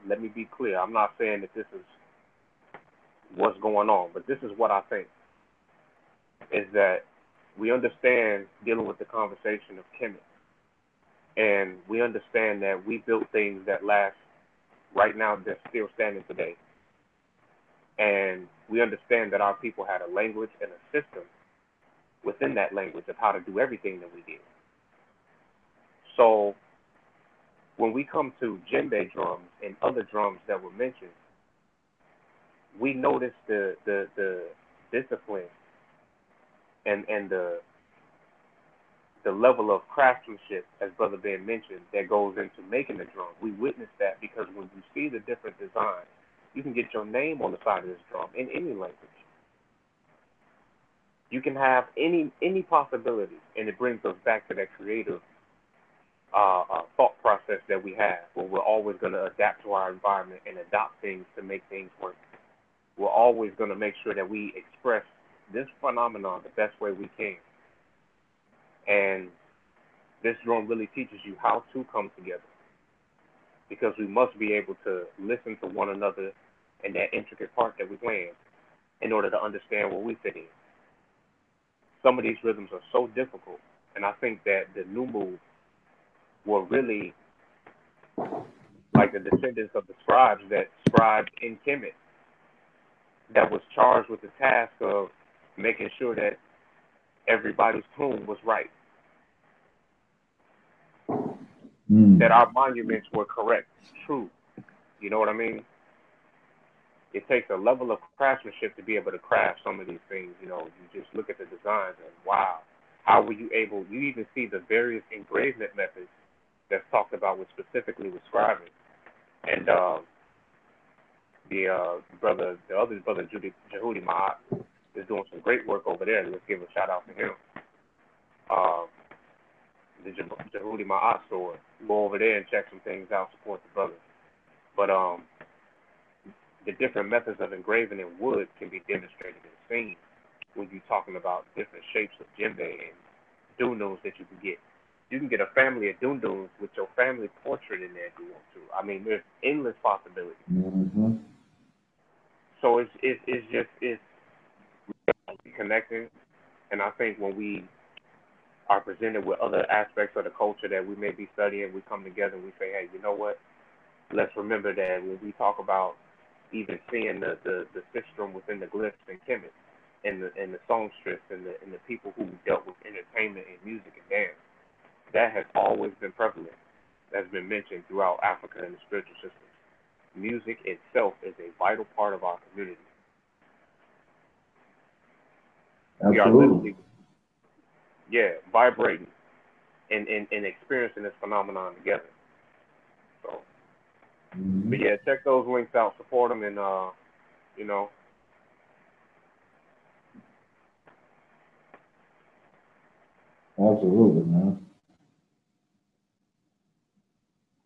Let me be clear. I'm not saying that this is what's going on, but this is what I think. Is that we understand dealing with the conversation of Kemet. And we understand that we built things that last right now, that's still standing today. And we understand that our people had a language and a system within that language of how to do everything that we did. So when we come to djembe drums and other drums that were mentioned, we notice the discipline and the level of craftsmanship, as Brother Ben mentioned, that goes into making the drum. We witness that because when you see the different designs, you can get your name on the side of this drum in any language. You can have any possibility, and it brings us back to that creative thought process that we have, where we're always going to adapt to our environment and adopt things to make things work. We're always going to make sure that we express this phenomenon the best way we can. And this drum really teaches you how to come together. because we must be able to listen to one another and that intricate part that we're playing in order to understand where we fit in. Some of these rhythms are so difficult, and I think that the new move were really like the descendants of the scribes that scribed in Kemet, that was charged with the task of making sure that everybody's tune was right, that our monuments were correct, true. You know what I mean? It takes a level of craftsmanship to be able to craft some of these things. You know, you just look at the designs and wow, how were you able? You even see the various engravement methods that's talked about with specifically with scribing. And the other brother, Djhetuy Maat, is doing some great work over there. Let's give a shout out to him. The Djhetuy Maat store. Go over there and check some things out, support the brother. But the different methods of engraving in wood can be demonstrated and seen when you're talking about different shapes of djembe and dunduns that you can get. You can get a family of dunduns with your family portrait in there if you want to. I mean, there's endless possibilities. Mm-hmm. So it's connecting, and I think when we are presented with other aspects of the culture that we may be studying, we come together and we say, hey, you know what? Let's remember that when we talk about even seeing the system within the glyphs and Kemet and the songstress and the people who dealt with entertainment and music and dance, that has always been prevalent. That's been mentioned throughout Africa and the spiritual systems. Music itself is a vital part of our community. Absolutely. We are literally, vibrating and experiencing this phenomenon together. So, but yeah, check those links out, support them, and you know. Absolutely, man.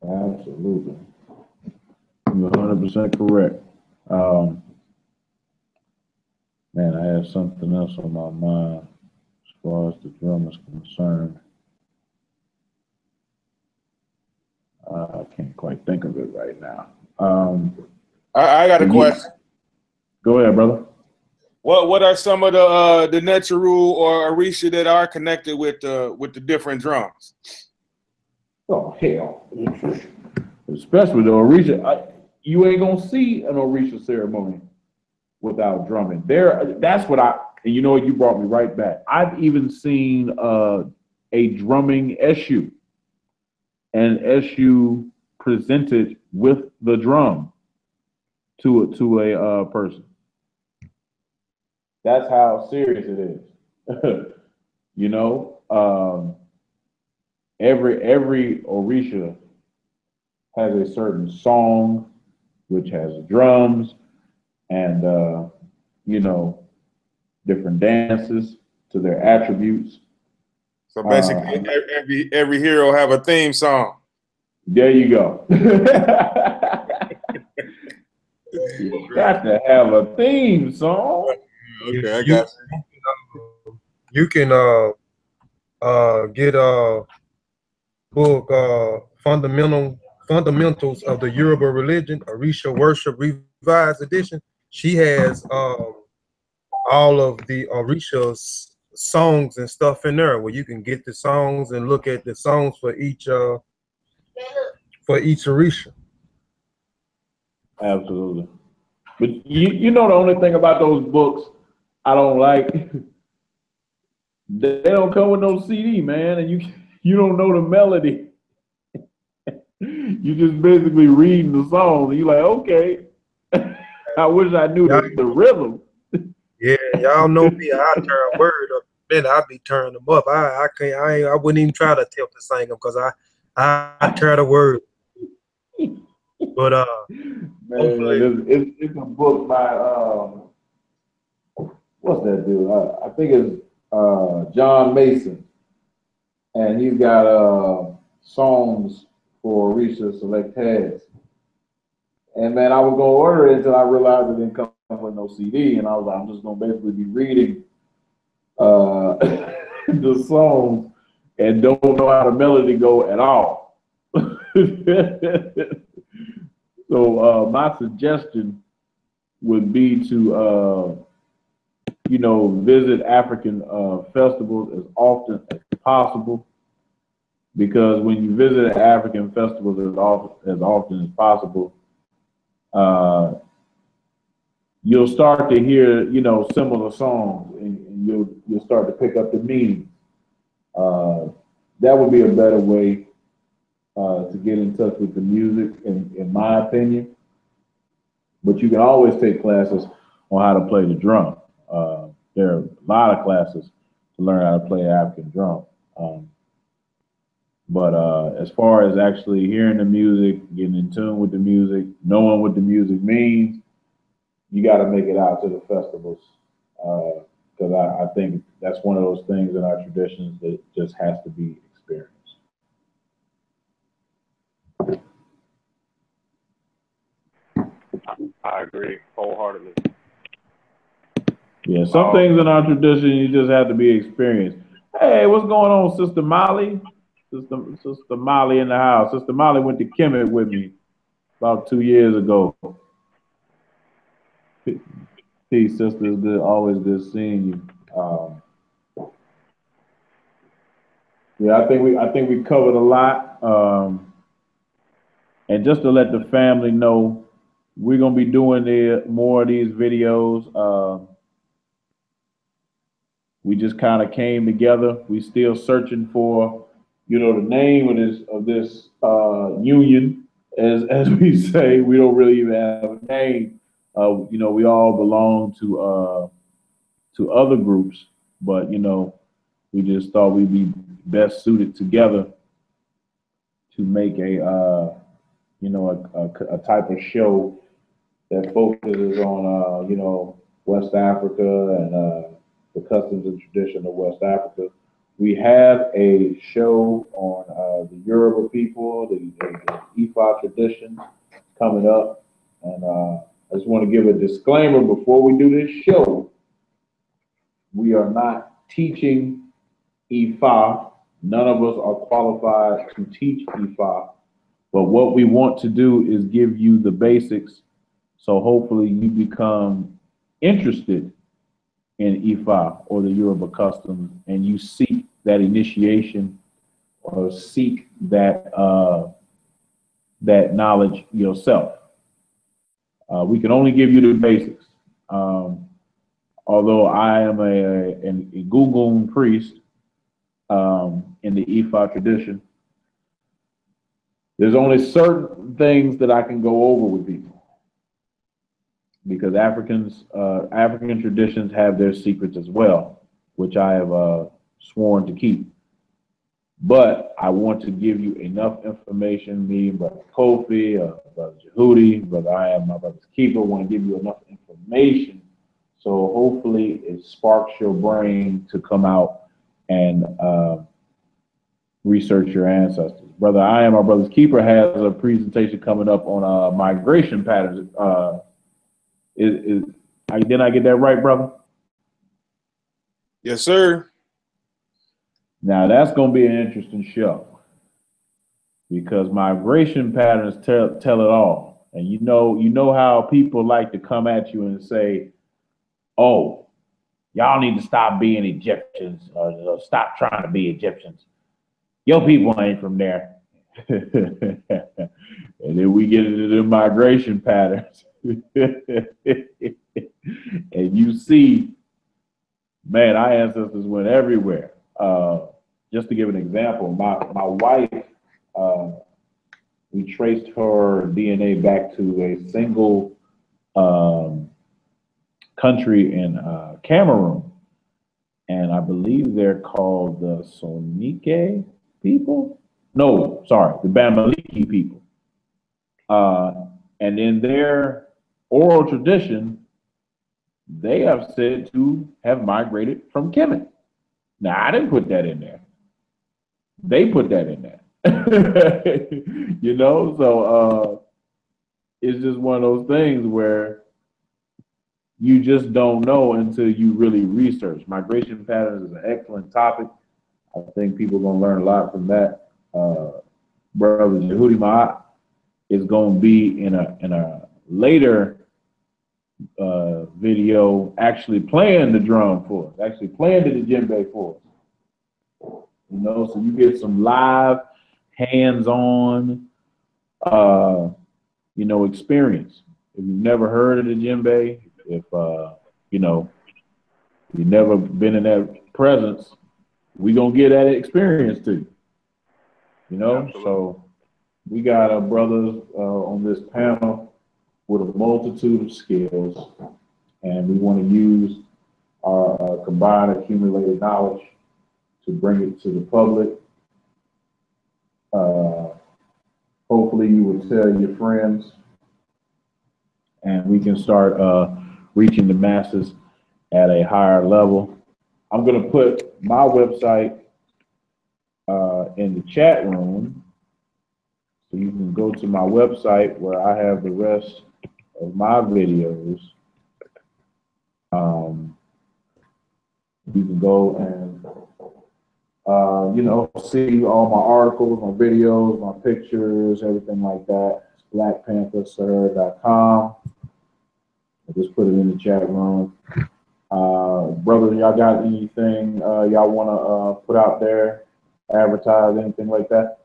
Absolutely. You're 100% correct. Man, I had something else on my mind as far as the drum is concerned. I can't quite think of it right now. I got a question. Go ahead, brother. What are some of the Djhetuy or Orisha that are connected with the different drums? Oh, hell. Especially the Orisha. You ain't going to see an Orisha ceremony without drumming. That's what and you know what, you brought me right back. I've even seen a drumming Seshew, and Seshew presented with the drum to a person. That's how serious it is. You know, every Orisha has a certain song which has drums and you know, different dances to their attributes. So basically, every hero have a theme song. There you go. You got to have a theme song. Okay, I got you. You can get a book, Fundamentals of the Yoruba Religion, Orisha Worship Revised Edition. She has all of the Orisha's songs and stuff in there, where you can get the songs and look at the songs for each Orisha. Absolutely. But you know the only thing about those books I don't like, they don't come with no CD, man, and you don't know the melody. You just basically reading the song, and you're like, okay. I wish I knew the rhythm. Yeah, y'all know me. I turn a word up, then I be turning them up. I wouldn't even try to attempt to sing them because I turn the word. But man, it's a book by what's that dude? I think it's John Mason, and he's got songs for Orisha Select Heads. And man, I was gonna order it until I realized it didn't come with no CD, and I was like, I'm just gonna basically be reading the songs and don't know how the melody go at all. So my suggestion would be to, you know, visit African festivals as often as possible, because when you visit African festivals as often as possible, you'll start to hear, you know, similar songs, and you'll start to pick up the meaning. That would be a better way to get in touch with the music, in my opinion. But you can always take classes on how to play the drum. There are a lot of classes to learn how to play African drum. But as far as actually hearing the music, getting in tune with the music, knowing what the music means, you got to make it out to the festivals. Because I think that's one of those things in our traditions that just has to be experienced. I agree wholeheartedly. Yeah, some things in our tradition you just have to be experienced. Hey, what's going on, Sister Molly? Sister Molly in the house. Sister Molly went to Kemet with me about 2 years ago. Peace, sister. It's good. Always good seeing you. Yeah, I think we covered a lot. And just to let the family know, we're gonna be doing more of these videos. We just kind of came together. We still searching for, you know, the name of this union, as we say. We don't really even have a name. You know, we all belong to other groups, but you know, we just thought we'd be best suited together to make a you know, a type of show that focuses on you know, West Africa and the customs and tradition of West Africa. We have a show on the Yoruba people, the Ifa tradition coming up, and I just want to give a disclaimer before we do this show. We are not teaching Ifa. None of us are qualified to teach Ifa, but what we want to do is give you the basics, so hopefully you become interested in Ifa or the Yoruba customs, and you seek that initiation or seek that that knowledge yourself. We can only give you the basics. Although I am a Gungun priest in the Ifa tradition, there's only certain things that I can go over with people, because African traditions have their secrets as well, which I have sworn to keep. But I want to give you enough information. Me, Brother Kofi, Brother Djhetuy, Brother Iammybrotherskeeper, want to give you enough information so hopefully it sparks your brain to come out and research your ancestors. Brother Iammybrotherskeeper has a presentation coming up on migration patterns. Did I get that right, brother? Yes, sir. Now that's going to be an interesting show, because migration patterns tell it all. And you know how people like to come at you and say, "Oh, y'all need to stop being Egyptians, or stop trying to be Egyptians. Your people ain't from there." And then we get into the migration patterns. And you see, man, our ancestors went everywhere. Just to give an example, my wife, we traced her DNA back to a single country in Cameroon, and I believe they're called the Sonike people. No, sorry, the Bamileke people. And in their oral tradition, they are said to have migrated from Kemet. Now, I didn't put that in there. They put that in there. You know, so it's just one of those things where you just don't know until you really research. Migration patterns is an excellent topic. I think people are going to learn a lot from that. Brother Djhetuy Maat, is going to be in a later video actually playing the drum for us, actually playing the djembe for us. You know, so you get some live, hands-on, you know, experience. If you've never heard of the djembe, if you know, you've never been in that presence, we gonna get that experience too. You know, Absolutely. so we got our brothers on this panel with a multitude of skills, and we want to use our combined accumulated knowledge to bring it to the public. Hopefully you will tell your friends, and we can start reaching the masses at a higher level. I'm going to put my website in the chat room, so you can go to my website where I have the rest of my videos. You can go and you know, see all my articles, my videos, my pictures, everything like that. It's BlakPantherSir.com. I just put it in the chat room. Brothers, y'all got anything y'all want to put out there, advertise, anything like that?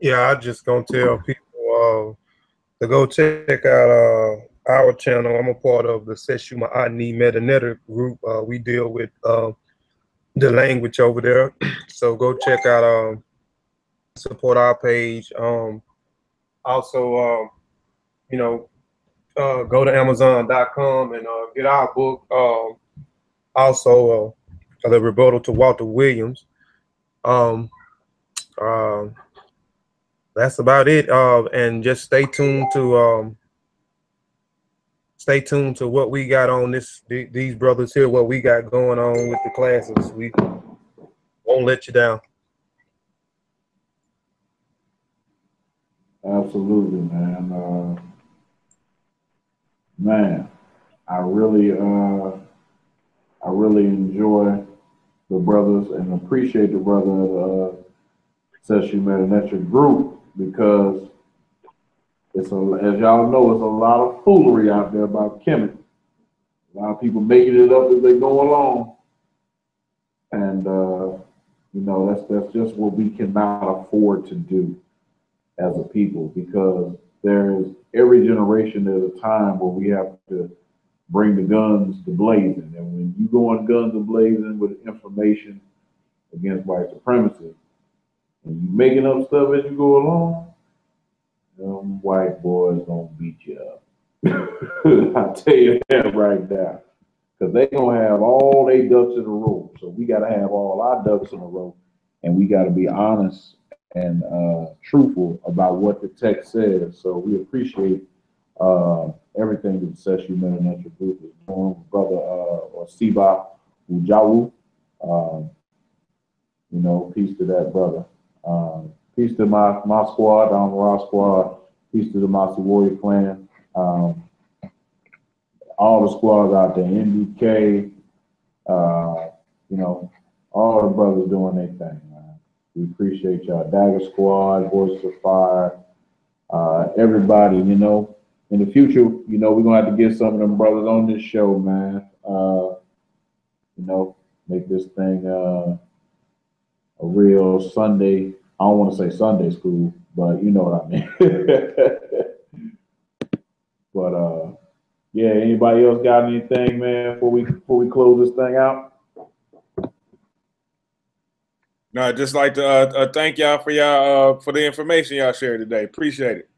Yeah, I just gonna tell people to go check out our channel. I'm a part of the Seshew Maat group. We deal with the language over there, so go check out support our page. Also, you know, go to Amazon.com and get our book. Also, the rebuttal to Walter Williams. That's about it. And just stay tuned to what we got on these brothers here, what we got going on with the classes. We won't let you down. Absolutely, man. Man, I really enjoy the brothers and appreciate the brother of the Seshew Metanetra group, because as y'all know, it's a lot of foolery out there about Kemet. A lot of people making it up as they go along, and you know, that's just what we cannot afford to do as a people, because every generation there's a time where we have to bring the guns to blazing, and when you go on guns to blazing with information against white supremacy, and you making up stuff as you go along, them white boys gonna beat you up. I tell you that right now, because they gonna have all their ducks in a row. So we gotta have all our ducks in a row, and we gotta be honest and truthful about what the text says. So we appreciate everything that the Seshew Metanetra group is doing, brother or Siba Ujawu. You know, peace to that brother. Peace to my squad, Don Raw squad. Peace to the Mossi Warrior clan. All the squads out there, NDK, you know, all the brothers doing their thing, man. We appreciate y'all. Dagger Squad, Voices of Fire, everybody, you know. In the future, you know, we're gonna have to get some of them brothers on this show, man. You know, make this thing a real Sunday. I don't want to say Sunday school, but you know what I mean. But yeah, anybody else got anything, man, before we close this thing out? No, I'd just like to thank y'all for the information y'all shared today. Appreciate it.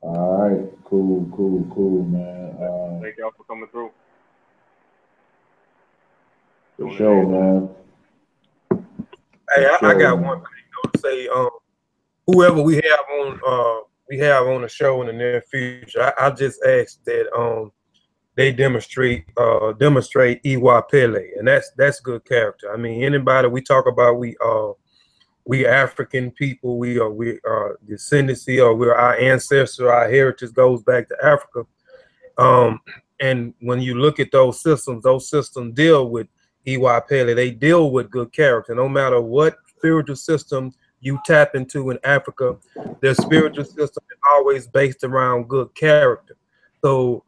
All right, cool, man. Thank y'all for coming through. For sure, man. Hey, I got one thing to say. Whoever we have on the show in the near future, I just ask that they demonstrate Iwa Pele, and that's good character. I mean, anybody we talk about, we African people, we are descendancy, or we're our ancestor, our heritage goes back to Africa. And when you look at those systems deal with Iwa Pele. They deal with good character, no matter what spiritual system you tap into in Africa, their spiritual system is always based around good character. So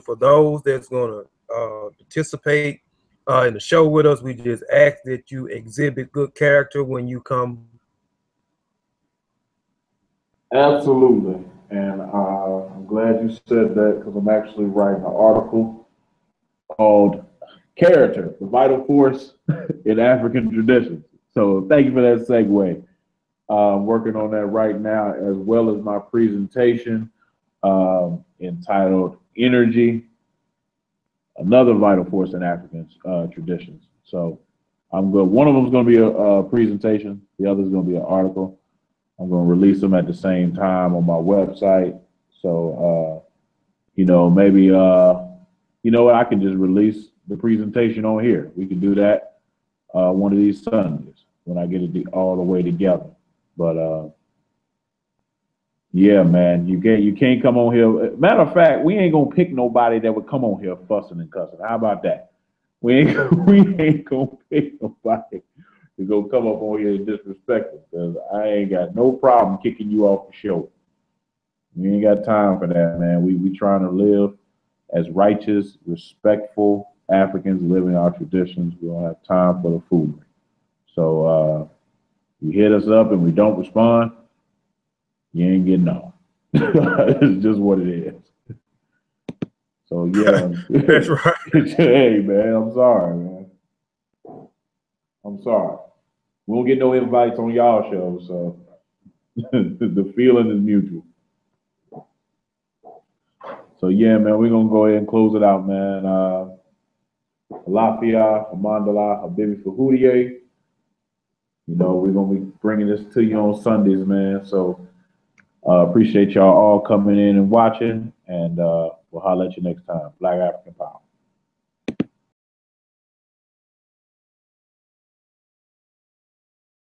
for those that's going to participate in the show with us, we just ask that you exhibit good character when you come. Absolutely. And I'm glad you said that because I'm actually writing an article called Character, the Vital Force in African Traditions. So thank you for that segue. I'm working on that right now, as well as my presentation entitled Energy, Another Vital Force in African Traditions. So I'm good. One of them is going to be a presentation. The other is going to be an article. I'm going to release them at the same time on my website. So, you know, maybe, you know what, I can just release the presentation on here. We can do that one of these Sundays when I get it all the way together. But, yeah, man, you can't come on here. Matter of fact, we ain't going to pick nobody that would come on here fussing and cussing. How about that? We ain't going to pick nobody to go come up on here and disrespect us, because I ain't got no problem kicking you off the show. We ain't got time for that, man. We trying to live as righteous, respectful Africans living our traditions. We don't have time for the foolery. So you hit us up and we don't respond, you ain't getting on. It's just what it is. So yeah. That's right. Hey man, I'm sorry, man. I'm sorry. We won't get no invites on y'all show, so the feeling is mutual. So yeah, man, we're gonna go ahead and close it out, man. Lafia, Amandala, Habibi Fahudie. You know, we're gonna be bringing this to you on Sundays, man. So appreciate y'all all coming in and watching, and we'll holler at you next time. Black African Power.